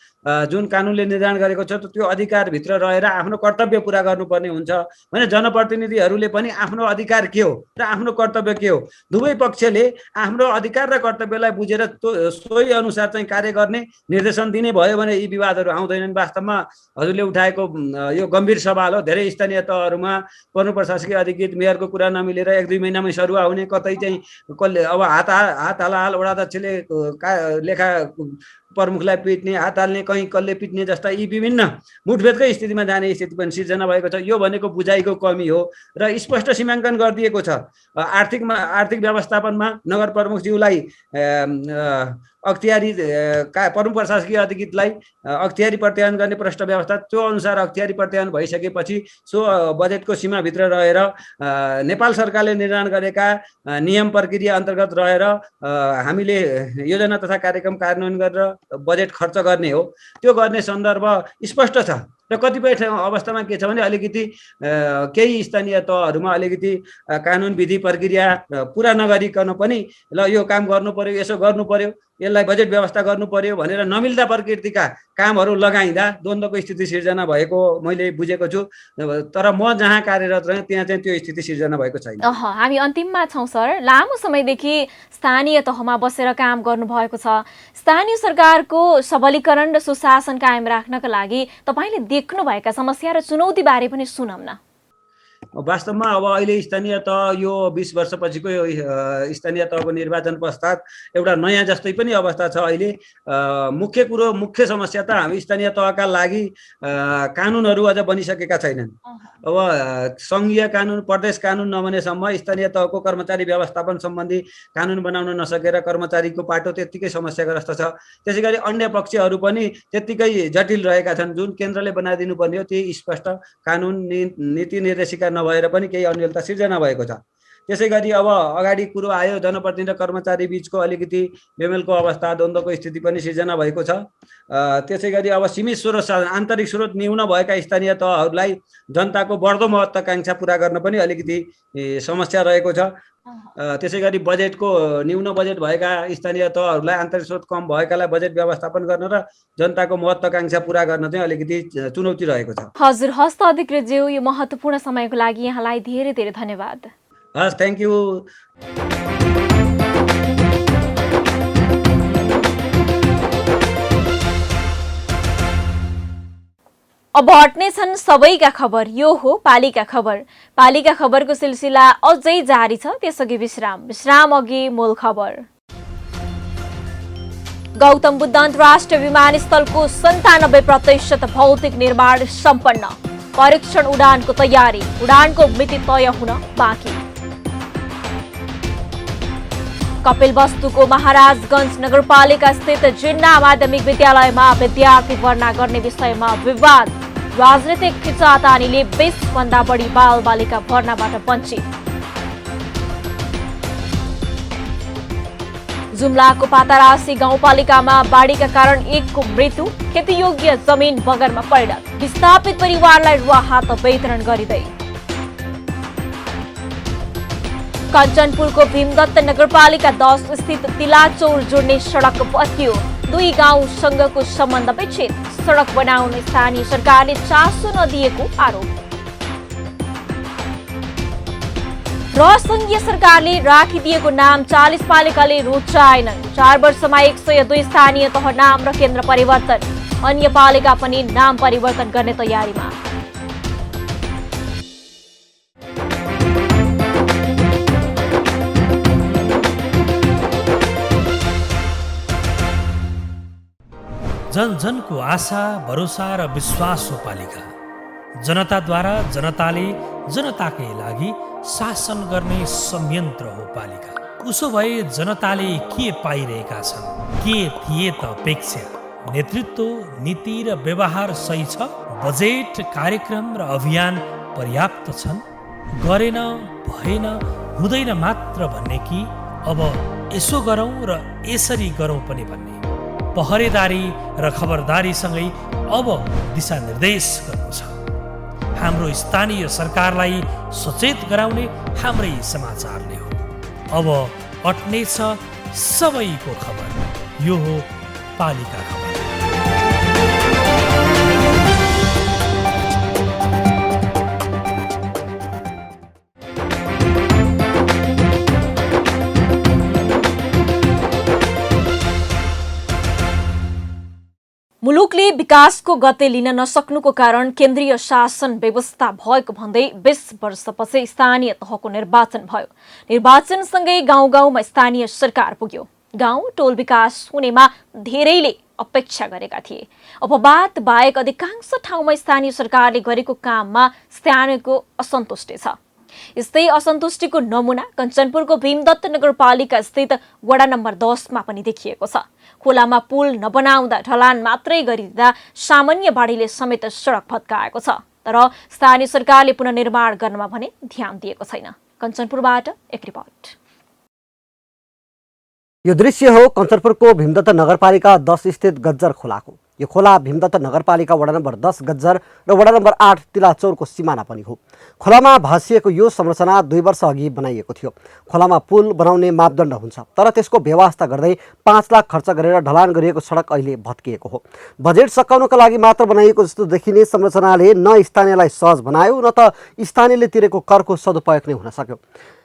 Speaker 14: जुन कानुनले निर्धारण गरेको छ त्यो अधिकारभित्र रहेर आफ्नो कर्तव्य पुरा गर्नुपर्ने हुन्छ भने जनप्रतिनिधिहरूले पनि आफ्नो अधिकार के हो र आफ्नो कर्तव्य के हो, दुवै पक्षले आफ्नो अधिकार र कर्तव्यलाई बुझेर सोही अनुसार चाहिँ कार्य गर्ने निर्देशन दिने भयो भने यी विवादहरू आउँदैनन्। वास्तवमा हजुरले उठाएको यो गम्भीर सवाल हो। धेरै स्थानीय तहहरूमा प्रमुख प्रशासकीय अधिकृत मेयरको कुरा नमिलेर 1-2 महिनामै सरुवा हुने, कतै चाहिँ कसले अब हात हाल वडाध्यक्षले लेखा प्रमुखलाई पिट्ने, हात हाल्ने, कहीँ कसले पिट्ने जस्ता यी विभिन्न मुठभेदकै स्थितिमा जाने स्थिति पनि सिर्जना भएको छ। यो भनेको बुझाइको कमी हो र स्पष्ट सीमाङ्कन गरिदिएको छ। आर्थिक व्यवस्थापनमा नगर प्रमुखज्यूलाई अख्तियारी प्रमुख प्रशासकीय अधिकृतलाई अख्तियारी प्रत्यायन गर्ने प्रश्न व्यवस्था, त्यो अनुसार अख्तियारी प्रत्यायन भइसकेपछि सो बजेटको सीमाभित्र रहेर नेपाल सरकारले निर्धारण गरेका नियम प्रक्रिया अन्तर्गत रहेर हामीले योजना तथा कार्यक्रम कार्यान्वयन गरेर बजेट खर्च गर्ने हो। त्यो गर्ने सन्दर्भ स्पष्ट छ र कतिपय अवस्थामा के छ भने अलिकति केही स्थानीय तहहरूमा अलिकति कानुन विधि प्रक्रिया पुरा नगरिकन पनि ल यो काम गर्नु पर्यो, यसो गर्नु पर्यो, यसलाई बजेट व्यवस्था गर्नु पर्यो भनेर नमिल्दा प्रकृतिका कामहरू लगाइँदा द्वन्द्वको स्थिति सिर्जना भएको मैले बुझेको छु। तर म जहाँ कार्यरत रहेँ त्यहाँ चाहिँ त्यो स्थिति सिर्जना भएको छैन।
Speaker 1: हामी अन्तिममा छौँ सर। लामो समयदेखि स्थानीय तहमा बसेर काम गर्नुभएको छ। स्थानीय सरकारको सबलीकरण र सुशासन कायम राख्नका लागि तपाईँले देख्नुभएका समस्या र चुनौती बारे पनि सुनौँ न।
Speaker 14: वास्तवमा अब अहिले स्थानीय तह यो 20 वर्षपछिको यो स्थानीय तहको निर्वाचन पश्चात एउटा नयाँ जस्तै पनि अवस्था छ। अहिले मुख्य समस्या त हामी स्थानीय तहका लागि कानुनहरू अझ बनिसकेका छैनन्। अब सङ्घीय कानुन, प्रदेश कानुन नबनेसम्म स्थानीय तहको कर्मचारी व्यवस्थापन सम्बन्धी कानुन बनाउन नसकेर कर्मचारीको पाटो त्यत्तिकै समस्याग्रस्त छ। त्यसै गरी अन्य पक्षहरू पनि त्यत्तिकै जटिल रहेका छन्। जुन केन्द्रले बनाइदिनु पर्ने हो त्यही स्पष्ट कानुन नीति निर्देशिका नभएर पनि केही अन्यलता सिर्जना भएको छ। त्यसै गरी अब अगाडि कुरो आयो जनप्रतिनिधि र कर्मचारी बीचको अलिकति बेमेलको अवस्था, द्वन्द्वको स्थिति पनि सिर्जना भएको छ। त्यसै गरी अब सीमित स्रोत साधन, आन्तरिक स्रोत न्यून भएका स्थानीय तहहरूलाई जनताको बढ्दो महत्त्वाकांक्षा पुरा गर्न पनि अलिकति समस्या रहेको छ। त्यसै गरी बजेटको न्यून बजेट भएका स्थानीय तहहरूलाई, आन्तरिक स्रोत कम भएकालाई बजेट व्यवस्थापन गर्न र जनताको महत्त्वाकांक्षा पुरा गर्न चाहिँ अलिकति चुनौती रहेको छ।
Speaker 1: हजुर, हस्त अधिकृतज्यू, यो महत्त्वपूर्ण समयको लागि यहाँलाई धेरै धेरै धन्यवाद।
Speaker 14: हस्, थ्याङ्क यू।
Speaker 1: अब हट्ने छन् सबैका खबर। यो हो पालिका खबर। पालिका खबरको सिलसिला अझै जारी छ, त्यसअघि विश्राम अघि मूल खबर। गौतम बुद्ध अन्तर्राष्ट्रिय विमानस्थलको 97% भौतिक निर्माण सम्पन्न। परीक्षण उडानको तयारी, उडानको मिति तय हुन बाँकी। कपिलवस्तुको महाराजगञ्ज नगरपालिका स्थित जिन्ना माध्यमिक विद्यालयमा विद्यार्थी भर्ना गर्ने विषयमा विवाद। राजनीतिक खिचातानीले 20 भन्दा बढी बाल बालिका भर्नाबाट वञ्चित। जुम्लाको पातारासी गाउँपालिकामा बाढीका कारण एकको मृत्यु। खेतीयोग्य जमिन बगरमा परिणत। विस्थापित परिवारलाई राहत वितरण गरिँदै। कञ्चनपुरको भीमदत्त नगरपालिका 10 स्थित तिलाचौर जोड्ने सडक भत्कियो। 2 गाउँसँगको सम्बन्ध विच्छेद। सडक बनाउन स्थानीय सरकारले चासो नदिएको आरोप। र संघीय सरकारले राखिदिएको नाम 40 पालिकाले रुचाएनन्। 4 वर्षमा 102 स्थानीय तह नाम र केन्द्र परिवर्तन। अन्य पालिका पनि नाम परिवर्तन गर्ने तयारीमा।
Speaker 2: जन जनको आशा, भरोसा र विश्वास हो पालिका। जनताद्वारा, जनताले जनताकै लागि शासन गर्ने संयन्त्र हो पालिका। उसो भए जनताले के पाइरहेका छन्? के थिए त अपेक्षा? नेतृत्व, नीति र व्यवहार सही छ? बजेट, कार्यक्रम र अभियान पर्याप्त छन्? गरेन, भएन, हुँदैन मात्र भन्ने कि अब यसो गरौँ र यसरी गरौँ पनि भन्ने? पहरेदारी र खबरदारीसँगै अब दिशानिर्देश गर्नु छ। हाम्रो स्थानीय सरकारलाई सचेत गराउने हाम्रै समाचारले हो। अब अट्ने छ सबैको खबर। यो हो पालिका खबर।
Speaker 1: मुलुकले विकासको गति लिन नसक्नुको कारण केन्द्रीय शासन व्यवस्था भएको भन्दै 20 वर्षपछि स्थानीय तहको निर्वाचन भयो। निर्वाचनसँगै गाउँ गाउँमा स्थानीय सरकार पुग्यो। गाउँ टोल विकास हुनेमा धेरैले अपेक्षा गरेका थिए। अपवाद बाहेक अधिकांश ठाउँमा स्थानीय सरकारले गरेको काममा स्थानीयको असन्तुष्टि छ। यस्तै असन्तुष्टिको नमुना कञ्चनपुरको भीमदत्त नगरपालिका स्थित वडा नम्बर 10 मा पनि देखिएको छ। खोलामा पुल नबनाउँदा ढलान मात्रै गरिदिँदा सामान्य बाढीले समेत सडक भत्काएको छ। तर स्थानीय सरकारले पुनर्निर्माण गर्नमा भने ध्यान दिएको छैन। कञ्चनपुरबाट एक रिपोर्ट।
Speaker 11: यो दृश्य हो कञ्चनपुरको भीमदत्त नगरपालिका 10 स्थित गज्जर खोलाको। यो खोला भीमदत्त नगरपालिका वडा नम्बर 10 गज्जर र वडा नम्बर 8 तिलाचौरको सिमाना पनि हो। खोलामा भासिएको यो संरचना 2 वर्ष अघि बनाइएको थियो। खोलामा पुल बनाउने मापदण्ड हुन्छ, तर त्यसको व्यवस्था गर्दै 5 लाख खर्च गरेर ढलान गरिएको सडक अहिले भत्किएको हो। बजेट सकाउनका लागि मात्र बनाइएको जस्तो देखिने संरचनाले न स्थानीयलाई सहज बनायो, न त स्थानीयले तिरेको करको सदुपयोग नै हुन सक्यो।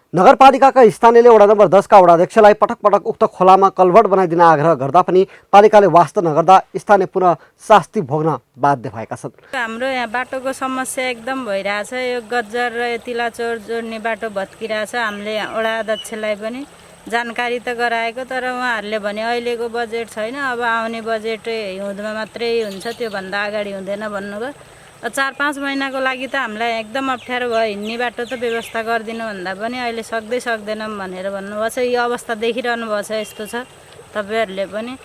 Speaker 11: नगरपालिकाका स्थानीयले वडा नम्बर 10 का वडाध्यक्षलाई पटक पटक उक्त खोलामा कल्भर्ट बनाइदिन आग्रह गर्दा पनि पालिकाले वास्ता नगर्दा स्थानीय पुनः शास्ति भोग्न बाध्य भएका छन्।
Speaker 15: हाम्रो यहाँ बाटोको समस्या एकदम भइरहेछ। यो गज्जर र तिलाचौर जोड्ने बाटो भत्किरहेछ। हामीले वडा अध्यक्षलाई पनि जानकारी त गराएको, तर उहाँहरूले भने अहिलेको बजेट छैन, अब आउने बजेट हिउँदमा मात्रै हुन्छ, त्योभन्दा अगाडि हुँदैन भन्नुभयो। 4-5 महिनाको लागि त हामीलाई एकदम अप्ठ्यारो भयो। हिँड्ने बाटो त व्यवस्था गरिदिनु भन्दा पनि अहिले सक्दैनौँ भनेर भन्नुभएको छ। यो अवस्था देखिरहनु भएको छ। यस्तो छ तपाईँहरूले पनि।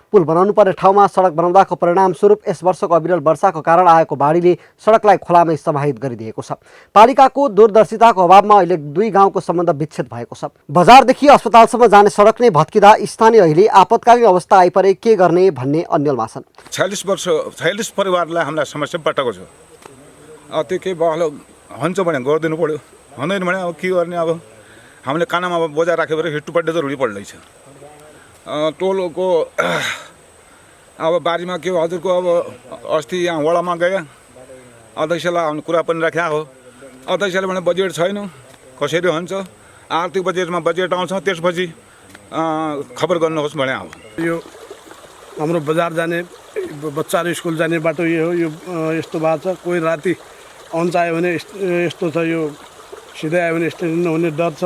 Speaker 11: पुल बनाउनु पर्ने ठाउँमा सडक बनाउँदाको परिणामस्वरूप यस वर्षको अविरल वर्षाको कारण आएको बाढीले सडकलाई खोलामै समाहित गरिदिएको छ। पालिकाको दूरदर्शिताको अभावमा अहिले 2 गाउँको सम्बन्ध विच्छेद भएको छ। बजारदेखि अस्पतालसम्म जाने सडक नै भत्किँदा स्थानीय अहिले आपतकालीन अवस्था आइपरे के गर्ने भन्ने अन्यलमा छन्।
Speaker 16: 46 परिवारलाई हामीलाई समस्या पटाएको छ। त्यो केही बहलो हुन्छ भने गरिदिनु पर्यो, हुँदैन भने अब के गर्ने? अब हामीले कानामा बोजा राख्यो भने हिट्टुपट्टि त रुडी पल्दैछ। टोलको अब बारीमा के हजुरको अब अस्ति यहाँ वडामा गए अध्यक्षलाई कुरा पनि राखेको हो। अध्यक्षले भने बजेट छैन, कसरी हुन्छ? आर्थिक बजेटमा बजेट आउँछ, त्यसपछि खबर गर्नुहोस् भने। अब
Speaker 17: यो हाम्रो बजार जाने बच्चाहरू स्कुल जाने बाटो यो हो, यो यस्तो भएको छ। कोही राति आउनु चाह्यो भने यस्तो छ, यो सिधै आयो भने एक्सिडेन्ट हुने डर छ।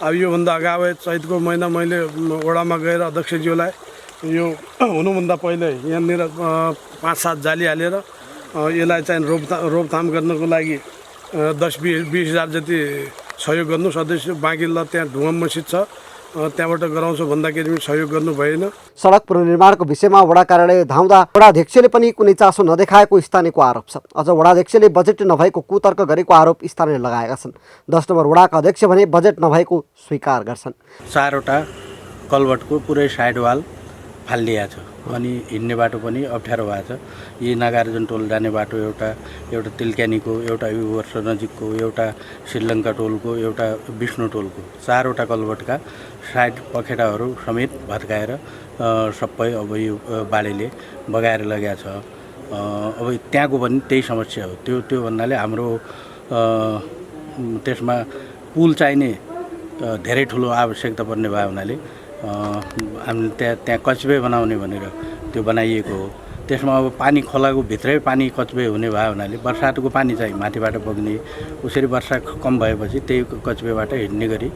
Speaker 17: अब योभन्दा अगावै चैतको महिना मैले वडामा गएर अध्यक्षज्यूलाई यो हुनुभन्दा पहिले यहाँनिर 5-7 जाली हालेर यसलाई चाहिँ रोकथाम गर्नको लागि 10-20 हजार जति सहयोग गर्नु सदस्य, बाँकी ल त्यहाँ ढुङ्गा मस्जिद छ त्यहाँबाट गराउँछु भन्दाखेरि पनि सहयोग गर्नु भएन।
Speaker 11: सडक पुनर्निर्माणको विषयमा वडा कार्यालय धाउँदा वडाध्यक्षले पनि कुनै चासो नदेखाएको स्थानीयको आरोप छ। अझ वडाध्यक्षले बजेट नभएको कुतर्क गरेको आरोप स्थानीयले लगाएका छन्। 10 नम्बर वडाका अध्यक्ष भने बजेट नभएको स्वीकार गर्छन्।
Speaker 18: 4वटा कलभटको पुरै साइड वाल फालिदिएको छ अनि हिँड्ने बाटो पनि अप्ठ्यारो भएको छ। यी नागार्जुन टोल जाने बाटो एउटा तिलक्यानीको, एउटा युवर्ष नजिकको, एउटा श्रीलङ्का टोलको, एउटा विष्णु टोलको 4वटा कलभटका साइड पखेटाहरू समेत भत्काएर सबै अब यो बाढीले बगाएर लगेको छ। अब त्यहाँको पनि त्यही समस्या हो। त्यो भन्नाले हाम्रो त्यसमा पुल चाहिने धेरै ठुलो आवश्यकता पर्ने भयो हुनाले हामीले त्यहाँ कचवे बनाउने भनेर त्यो बनाइएको हो। त्यसमा अब पानी खोलाको भित्रै पानी कचवे हुने भयो हुनाले बर्सातको पानी चाहिँ माथिबाट बग्ने, उसरी वर्षा कम भएपछि त्यही कचवेबाट हिँड्ने गरी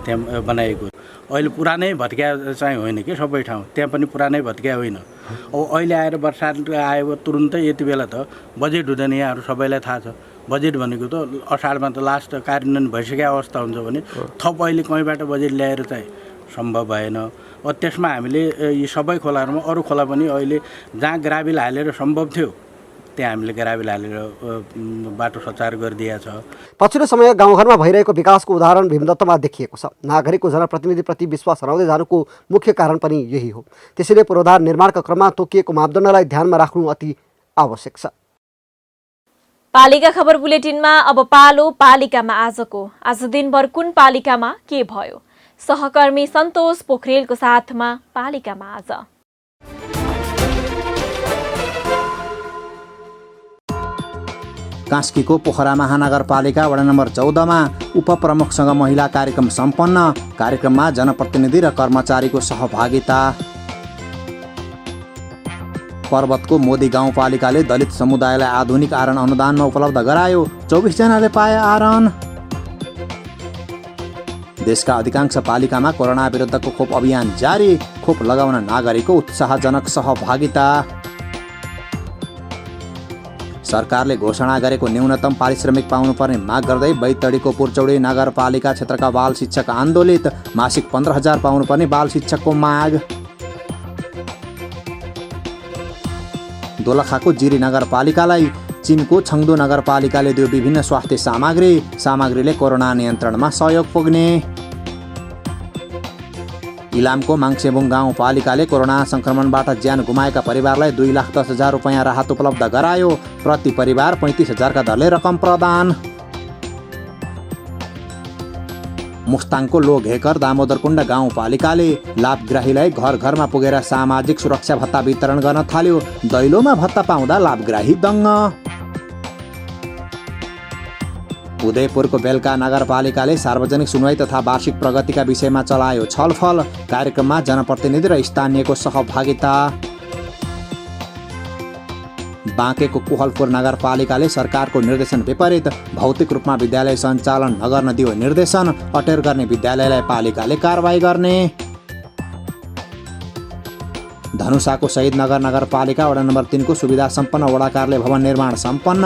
Speaker 18: त्यहाँ बनाइएको। अहिले पुरानै भत्क्या चाहिँ होइन कि सबै ठाउँ, त्यहाँ पनि पुरानै भत्क्या होइन। अब अहिले आएर बर्सात आयो तुरुन्तै यति बेला त बजेट हुँदैन। यहाँहरू सबैलाई थाहा छ बजेट भनेको त असाढमा त लास्ट कार्यान्वयन भइसकेको अवस्था हुन्छ भने थप अहिले कहीँबाट बजेट ल्याएर चाहिँ सम्भव भएन। त्यसमा हामीले यी सबै खोलाहरूमा अरू खोला पनि अहिले जहाँ ग्राभिल हालेर सम्भव थियो त्यहाँ हामीले ग्राभिल हालेर बाटो सचार गरिदिएको छ।
Speaker 11: पछिल्लो समय गाउँघरमा भइरहेको विकासको उदाहरण भीमदत्तमा देखिएको छ। नागरिकको जनप्रतिनिधिप्रति विश्वास हराउँदै जानुको मुख्य कारण पनि यही हो। त्यसैले पूर्वाधार निर्माणका क्रममा तोकिएको मापदण्डलाई ध्यानमा राख्नु अति आवश्यक छ।
Speaker 1: पालिका खबर बुलेटिनमा अब पालो पालिकामा आज दिनभर कुन पालिकामा के भयो? सहकर्मी सन्तोष पोखरेलको साथमा पालिकामा आज।
Speaker 19: कास्कीको पोखरा महानगरपालिका वडा नम्बर 14 मा उपप्रमुखसँग महिला कार्यक्रम सम्पन्न। कार्यक्रममा जनप्रतिनिधि र कर्मचारीको सहभागिता। पर्वतको मोदी गाउँपालिकाले दलित समुदायलाई आधुनिक आरण अनुदानमा उपलब्ध गरायो। 24 जनाले पाए आरण। देशका अधिकांश पालिकामा कोरोना विरुद्धको खोप अभियान जारी। खोप लगाउन नागरिकको उत्साहजनक सहभागिता। सरकारले घोषणा गरेको न्यूनतम पारिश्रमिक पाउनुपर्ने माग गर्दै बैतडीको पुर्चौडी नगरपालिका क्षेत्रका बाल शिक्षक आन्दोलित। मासिक 15,000 पाउनुपर्ने बाल शिक्षकको माग। दोलखाको जिरी नगरपालिकालाई चीनको छङ्दो नगरपालिकाले दियो विभिन्न स्वास्थ्य सामग्रीले कोरोना नियन्त्रणमा सहयोग पुग्ने। इलामको माङसेबुङ गाउँपालिकाले कोरोना संक्रमणबाट ज्यान गुमाएका परिवारलाई 2,10,000 रुपैयाँ राहत उपलब्ध गरायो। प्रति परिवार 35,000 का दरले रकम प्रदान। मुस्ताङको लोघेकर दामोदरकुण्ड गाउँपालिकाले लाभग्राहीलाई घर घरमा पुगेर सामाजिक सुरक्षा भत्ता वितरण गर्न थाल्यो। दैलोमा भत्ता पाउँदा लाभग्राही दङ्ग। उदयपुरको बेलका नगरपालिकाले सार्वजनिक सुनवाई तथा वार्षिक प्रगतिका विषयमा चलायो छलफल। कार्यक्रममा जनप्रतिनिधि र स्थानीयको सहभागिता। बाँकेको कोहलपुर नगरपालिकाले सरकारको निर्देशन विपरीत भौतिक रूपमा विद्यालय सञ्चालन नगर्न दियो निर्देशन। अटेर गर्ने विद्यालयलाई पालिकाले कारबाही गर्ने। धनुषाको शहीदनगर नगरपालिका वडा नम्बर 3 को सुविधा सम्पन्न वडा कार्यालय भवन निर्माण सम्पन्न।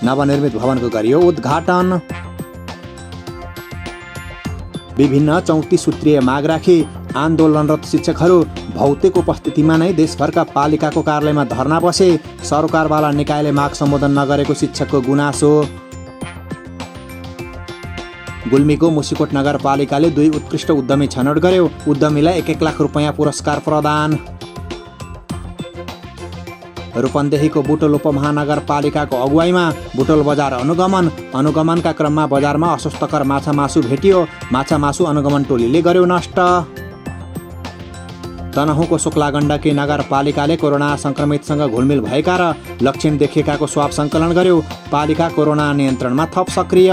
Speaker 19: नवनिर्मित भवनको गरियो उद्घाटन। विभिन्न 34 सूत्रीय माग राखी आन्दोलनरत शिक्षकहरू भौतिक उपस्थितिमा नै देशभरका पालिकाको कार्यालयमा धरना बसे। सरकारवाला निकायले माग सम्बोधन नगरेको शिक्षकको गुनासो। गुल्मीको मुसिकोट नगरपालिकाले 2 उत्कृष्ट उद्यमी छनौट गर्यो। उद्यमीलाई 1-1 लाख रुपैयाँ पुरस्कार प्रदान। रूपन्देहीको बुटोल उपमहानगरपालिकाको अगुवाईमा बुटोल बजार अनुगमनका क्रममा बजारमा अस्वास्थ्यकर माछा मासु भेटियो। माछा मासु अनुगमन टोलीले गर्यो नष्ट। तनहुँको शुक्ला गण्डकी नगरपालिकाले कोरोना संक्रमितसँग घुलमिल भएका र लक्षण देखिएकाको स्वाब सङ्कलन गर्यो। पालिका कोरोना नियन्त्रणमा थप सक्रिय।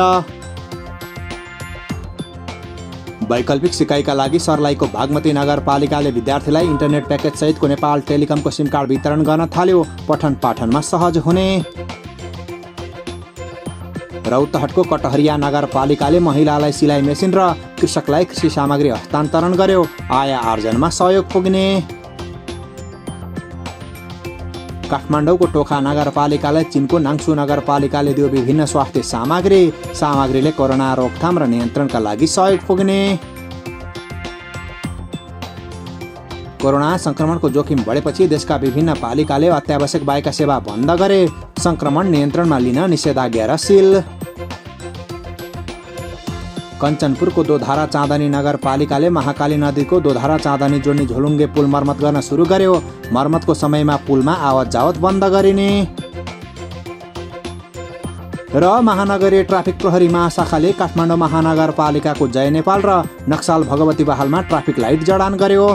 Speaker 19: वैकल्पिक सिकाइका लागि सर्लाहीको बागमती नगरपालिकाले विद्यार्थीलाई इन्टरनेट प्याकेज सहितको नेपाल टेलिकमको सिम कार्ड वितरण गर्न थाल्यो। पठन पाठनमा सहज हुने। रौतहटको कटहरिया नगरपालिकाले महिलालाई सिलाइ मेसिन र कृषकलाई कृषि सामग्री हस्तान्तरण गर्यो। आय आर्जनमा सहयोग पुग्ने। काठमाडौँको टोखा नगरपालिकालाई चीनको नाङ्सु नगरपालिकाले दियो विभिन्न स्वास्थ्य सामग्रीले कोरोना रोकथाम र नियन्त्रणका लागि सहयोग पुग्ने। कोरोना संक्रमणको जोखिम बढेपछि देशका विभिन्न पालिकाले अत्यावश्यक बाहेकका सेवा बन्द गरे। संक्रमण नियन्त्रणमा लिन निषेधाज्ञा र सिल। कञ्चनपुरको दोधारा चाँदनी नगरपालिकाले महाकाली नदीको दोधारा चाँदनी जोड्ने झोलुङ्गे पुल मर्मत गर्न सुरु गर्यो। मर्मतको समयमा पुलमा आवत जावत बन्द गरिने। र महानगरीय ट्राफिक प्रहरी महाशाखाले काठमाडौँ महानगरपालिकाको जय नेपाल र नक्साल भगवती बहालमा ट्राफिक लाइट जडान गर्यो।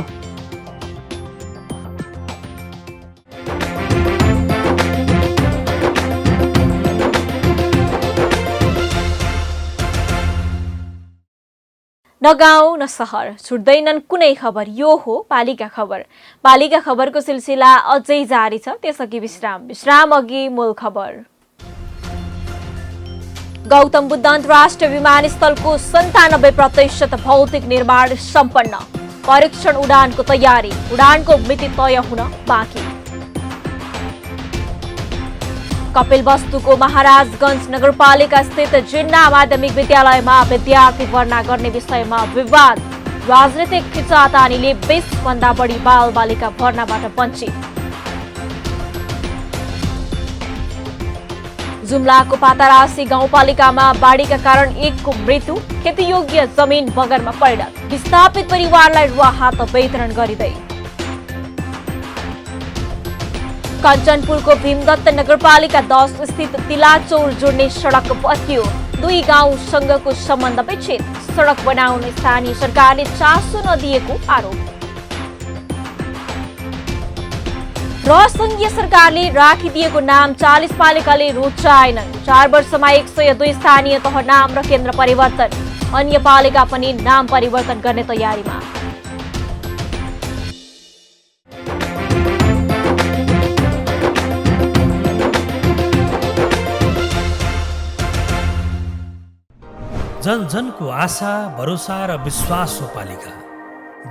Speaker 1: न गाउँ न सहर छुट्दैनन् कुनै खबर। यो हो पालिका खबर। पालिका खबरको सिलसिला अझै जारी छ, त्यसअघि विश्राम अघि मूल खबर। गौतम बुद्ध अन्तर्राष्ट्रिय विमानस्थलको 97% भौतिक निर्माण सम्पन्न। परीक्षण उडानको तयारी, उडानको मिति तय हुन बाँकी। कपिलवस्तुको महाराजगञ्ज नगरपालिका स्थित जिन्ना माध्यमिक विद्यालयमा विद्यार्थी भर्ना गर्ने विषयमा विवाद। राजनीतिक खिचातानीले 20 भन्दा बढी बाल बालिका भर्नाबाट वञ्चित। जुम्लाको पातारासी गाउँपालिकामा बाढीका कारण एकको मृत्यु। खेतीयोग्य जमिन बगरमा परिणत। विस्थापित परिवारलाई राहत वितरण गरिँदै। कञ्चनपुरको भीमदत्त नगरपालिका 10 स्थित तिलाचौर जोड्ने सडक भत्कियो। दुई गाउँसँगको सम्बन्ध विच्छेद। सडक बनाउन स्थानीय सरकारले चासो नदिएको आरोप। र संघीय सरकारले राखिदिएको नाम 40 पालिकाले रुचाएनन्। 4 वर्षमा 102 स्थानीय तह नाम र केन्द्र परिवर्तन। अन्य पालिका पनि नाम परिवर्तन गर्ने तयारीमा।
Speaker 2: जनजनको आशा, भरोसा र विश्वास हो पालिका।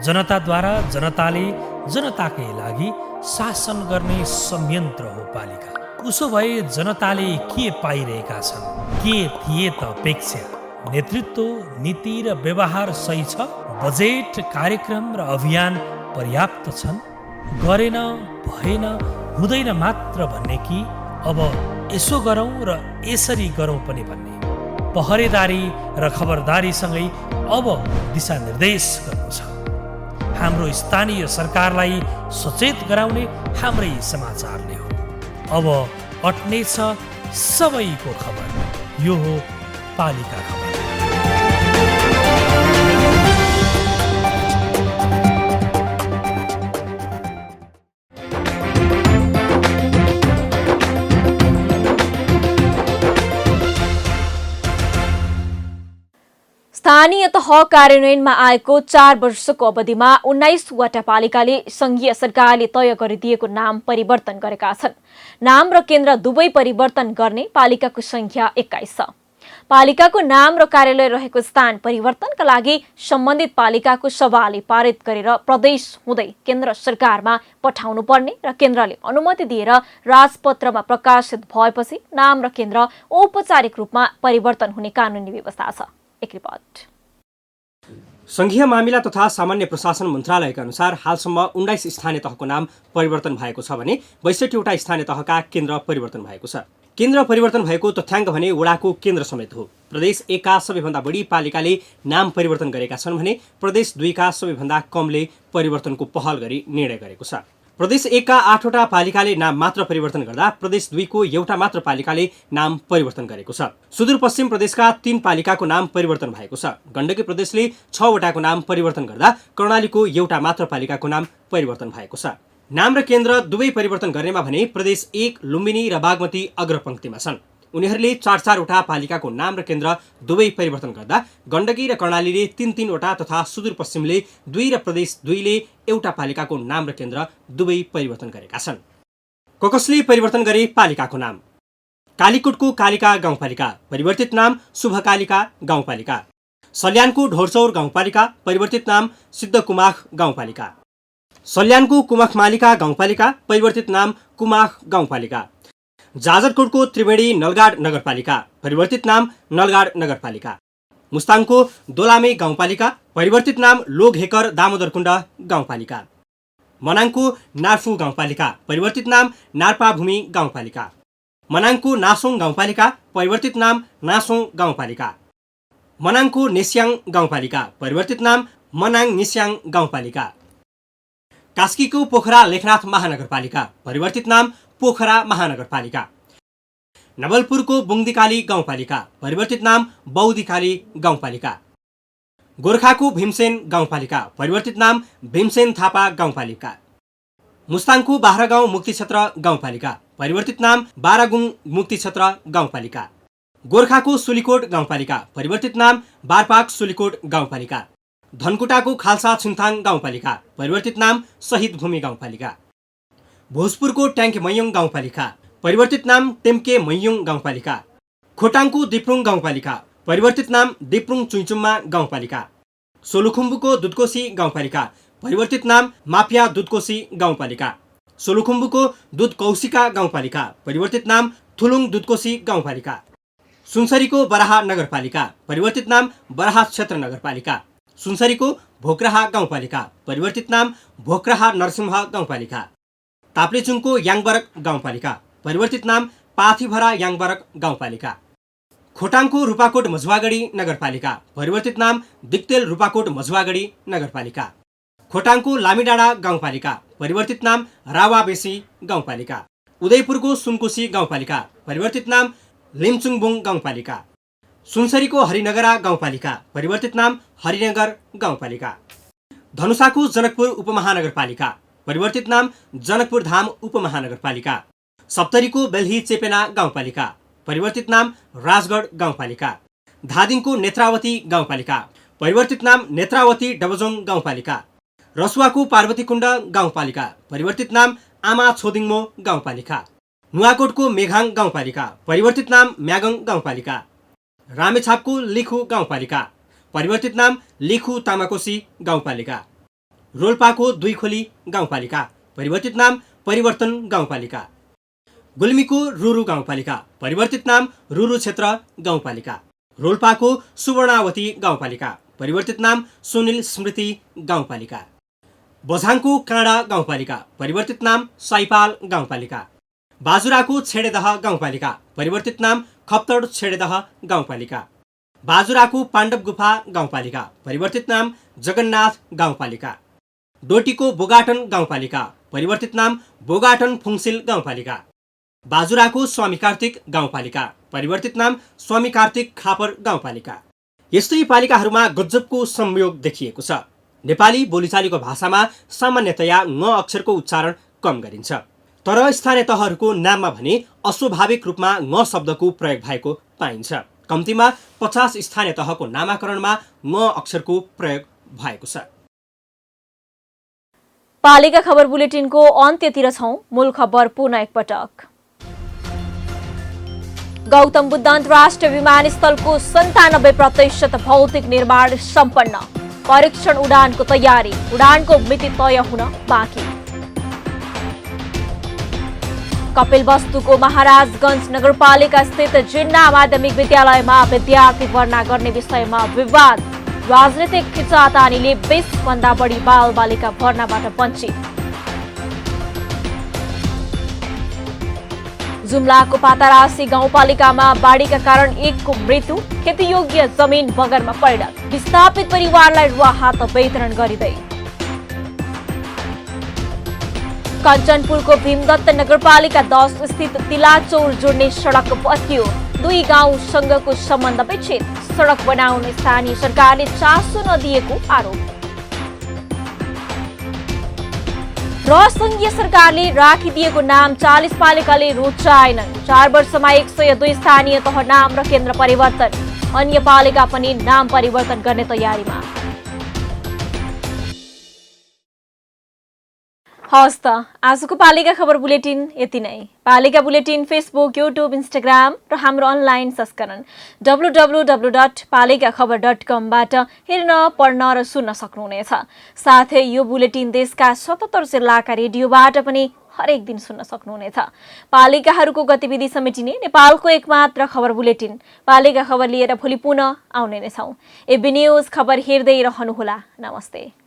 Speaker 2: जनताद्वारा जनताले जनताकै लागि शासन गर्ने संयन्त्र हो पालिका। उसो भए जनताले के पाइरहेका छन्? के थिए त अपेक्षा? नेतृत्व, नीति र व्यवहार सही छ? बजेट, कार्यक्रम र अभियान पर्याप्त छन्? गरेन, भएन, हुँदैन मात्र भन्ने कि अब यसो गरौँ र यसरी गरौँ पनि भन्ने? पहरेदारी र खबरदारीसँगै अब दिशानिर्देश गर्नु छ। हाम्रो स्थानीय सरकारलाई सचेत गराउने हाम्रै समाचारले हो। अब अट्नेछ सबैको खबर। यो हो पालिका खबर।
Speaker 1: स्थानीय तह कार्यान्वयनमा आएको 4 वर्षको अवधिमा 19वटा पालिकाले संघीय सरकारले तय गरिदिएको नाम परिवर्तन गरेका छन्। नाम र केन्द्र दुवै परिवर्तन गर्ने पालिकाको संख्या 21 छ। पालिकाको नाम र कार्यालय रहेको स्थान परिवर्तनका लागि सम्बन्धित पालिकाको सभाले पारित गरेर प्रदेश हुँदै केन्द्र सरकारमा पठाउनु पर्ने र केन्द्रले अनुमति दिएर राजपत्रमा प्रकाशित भएपछि नाम र केन्द्र औपचारिक रूपमा परिवर्तन हुने कानुनी व्यवस्था छ। एक रिपोर्ट।
Speaker 3: संघीय मामिला तथा सामान्य प्रशासन मन्त्रालयका अनुसार हालसम्म 19 स्थानीय तहको नाम परिवर्तन भएको छ भने 62वटा स्थानीय तहका केन्द्र परिवर्तन भएको छ। केन्द्र परिवर्तन भएको तथ्याङ्क भने वडाको केन्द्र समेत हो। प्रदेश 1 का सबैभन्दा बढी पालिकाले नाम परिवर्तन गरेका छन् भने प्रदेश 2 का सबैभन्दा कमले परिवर्तनको पहल गरी निर्णय गरेको छ। प्रदेश 1 का 8वटा पालिकाले नाम मात्र परिवर्तन गर्दा प्रदेश 2 को एउटा मात्र पालिकाले नाम परिवर्तन गरेको छ। सुदूरपश्चिम प्रदेशका 3 पालिकाको नाम परिवर्तन भएको छ। गण्डकी प्रदेशले 6वटाको नाम परिवर्तन गर्दा कर्णालीको एउटा मात्र पालिकाको नाम परिवर्तन भएको छ। नाम र केन्द्र दुवै परिवर्तन गर्नेमा भने प्रदेश 1 लुम्बिनी र बागमती अग्रपङ्क्तिमा छन्। उनीहरूले 4-4वटा पालिकाको नाम र केन्द्र दुवै परिवर्तन गर्दा गण्डकी र कर्णालीले 3-3वटा तथा सुदूरपश्चिमले 2 र प्रदेश 2ले एउटा पालिकाको नाम र केन्द्र दुवै परिवर्तन गरेका छन्। कसले परिवर्तन गरे पालिकाको नाम? कालीकोटको कालिका गाउँपालिका परिवर्तित नाम शुभकालिका गाउँपालिका। सल्यानको ढोरचौर गाउँपालिका परिवर्तित नाम सिद्धकुमाख गाउँपालिका। सल्यानको कुमखमालिका गाउँपालिका परिवर्तित नाम कुमाख गाउँपालिका। जाजरकोटको त्रिवेणी नलगाड नगरपालिका परिवर्तित नाम नलगाड नगरपालिका। मुस्ताङको दोलामे गाउँपालिका परिवर्तित नाम लोकहेकर दामोदरकुण्ड गाउँपालिका। मनाङको नार्फु गाउँपालिका परिवर्तित नाम नार्पाभूमि गाउँपालिका। मनाङको नासोङ गाउँपालिका परिवर्तित नाम नासोङ गाउँपालिका। मनाङको नेस्याङ गाउँपालिका परिवर्तित नाम मनाङ निस्याङ गाउँपालिका। कास्कीको पोखरा लेखनाथ महानगरपालिका परिवर्तित नाम पोखरा महानगरपालिका। नवलपुरको बुङ्दीकाली गाउँपालिका परिवर्तित नाम बौदीकाली गाउँपालिका। गोर्खाको भीमसेन गाउँपालिका परिवर्तित नाम भीमसेन थापा गाउँपालिका। मुस्ताङको बाह्रगाउँ मुक्तिक्षेत्र गाउँपालिका परिवर्तित नाम बारागुङ मुक्तिक्षेत्र गाउँपालिका। गोर्खाको सुलीकोट गाउँपालिका परिवर्तित नाम बारपाक सुलीकोट गाउँपालिका। धनकुटाको खालसा छिन्थाङ गाउँपालिका परिवर्तित नाम शहीद भूमि गाउँपालिका। भोजपुरको ट्याङ्के मैयोङ गाउँपालिका परिवर्तित नाम टेम्के मैयोङ गाउँपालिका। खोटाङको दिप्रुङ गाउँपालिका परिवर्तित नाम दिप्रुङ चुइचुम्मा गाउँपालिका। सोलुखुम्बुको दुधकोशी गाउँपालिका परिवर्तित नाम माफिया दुधकोशी गाउँपालिका। सोलुखुम्बुको दुधकौशिका गाउँपालिका परिवर्तित नाम थुलुङ दुधकोशी गाउँपालिका। सुनसरीको बराहा नगरपालिका परिवर्तित नाम बराहा क्षेत्र नगरपालिका। सुनसरीको भोक्राहा गाउँपालिका परिवर्तित नाम भोक्राहा नरसिंह गाउँपालिका। ताप्लेजुङको याङबरक गाउँपालिका परिवर्तित नाम पाथिभरा याङबरक गाउँपालिका। खोटाङको रूपाकोट मझुवागढी नगरपालिका परिवर्तित नाम दिक्तेल रूपाकोट मझुवागढी नगरपालिका। खोटाङको लामीडाँडा गाउँपालिका परिवर्तित नाम रावाबेसी गाउँपालिका। उदयपुरको सुनकोशी गाउँपालिका परिवर्तित नाम लिमचुङबुङ गाउँपालिका। सुनसरीको हरिनगरा गाउँपालिका परिवर्तित नाम हरिनगर गाउँपालिका। धनुषाको जनकपुर उपमहानगरपालिका परिवर्तित नाम जनकपुर धाम उपमहानगरपालिका। सप्तरीको बेल्ही चेपेना गाउँपालिका परिवर्तित नाम राजगढ गाउँपालिका। धादिङको नेत्रावती गाउँपालिका परिवर्तित नाम नेत्रावती डबजोङ गाउँपालिका। रसुवाको पार्वतीकुण्ड गाउँपालिका परिवर्तित नाम आमा छोदिङमो गाउँपालिका। नुवाकोटको मेघाङ गाउँपालिका परिवर्तित नाम म्यागङ गाउँपालिका। रामेछापको लिखु गाउँपालिका परिवर्तित नाम लिखु तामाकोशी गाउँपालिका। रोल्पाको दुईखोली गाउँपालिका परिवर्तित नाम परिवर्तन गाउँपालिका। गुल्मीको रुरु गाउँपालिका परिवर्तित नाम रुरु क्षेत्र गाउँपालिका। रोल्पाको सुवर्णावती गाउँपालिका परिवर्तित नाम सुनिल स्मृति गाउँपालिका। बझाङको काँडा गाउँपालिका परिवर्तित नाम साइपाल गाउँपालिका। बाजुराको छेडेदह गाउँपालिका परिवर्तित नाम खप्तड छेडेदह गाउँपालिका। बाजुराको पाण्डव गुफा गाउँपालिका परिवर्तित नाम जगन्नाथ गाउँपालिका। डोटीको बोगाटन गाउँपालिका परिवर्तित नाम बोगाटन फुङसिल गाउँपालिका। बाजुराको स्वामी कार्तिक गाउँपालिका परिवर्तित नाम स्वामी कार्तिक खापर गाउँपालिका। यस्तै पालिकाहरूमा गजबको संयोग देखिएको छ। नेपाली बोलीचालीको भाषामा सामान्यतया ङ अक्षरको उच्चारण कम गरिन्छ, तर स्थानीय तहहरूको नाममा भने अस्वाभाविक रूपमा ङ शब्दको प्रयोग भएको पाइन्छ। कम्तीमा 50 स्थानीय तहको नामाकरणमा ङ अक्षरको प्रयोग भएको छ।
Speaker 1: पालिका खबर बुलेटिनको अन्त्यतिर छौं। मूल खबर पुनः एकपटक। गौतम बुद्ध अन्तर्राष्ट्रिय विमानस्थलको 97% भौतिक निर्माण सम्पन्न। परीक्षण उडानको तयारी, उडानको मिति तय हुन बाँकी। कपिलवस्तुको महाराजगञ्ज नगरपालिका स्थित जिन्ना माध्यमिक विद्यालयमा विद्यार्थी भर्ना गर्ने विषयमा विवाद। राजनीतिक खिचातानीले 20 भन्दा बढी बाल बालिका भर्नाबाट वञ्चित। जुम्लाको पातारासी गाउँपालिकामा बाढीका कारण एकको मृत्यु। खेतीयोग्य जमिन बगरमा परिणत। विस्थापित परिवारलाई राहत वितरण गरिँदै। कञ्चनपुरको भीमदत्त नगरपालिका 10 स्थित तिलाचौर जोड्ने सडक भत्कियो। 2 गाउँसँगको सम्बन्ध विच्छेद। सडक बनाउन स्थानीय सरकारले चासो नदिएको आरोप। र संघीय सरकारले राखिदिएको नाम 40 पालिकाले रुचाएनन्। 4 वर्षमा 102 स्थानीय तह नाम र केन्द्र परिवर्तन। अन्य पालिका पनि नाम परिवर्तन गर्ने तयारीमा। हवस् त आजको पालिका खबर बुलेटिन यति नै। पालिका बुलेटिन फेसबुक, युट्युब, इन्स्टाग्राम र हाम्रो अनलाइन संस्करण www.palikakhbar.com बाट हेर्न, पढ्न र सुन्न सक्नुहुनेछ। साथै यो बुलेटिन देशका 77 जिल्लाका रेडियोबाट पनि हरेक दिन सुन्न सक्नुहुनेछ। पालिकाहरूको गतिविधि समेटिने नेपालको एकमात्र खबर बुलेटिन पालिका खबर लिएर भोलि पुनः आउने नै छौं। एबी न्यूज खबर हेर्दै रहनुहोला। नमस्ते।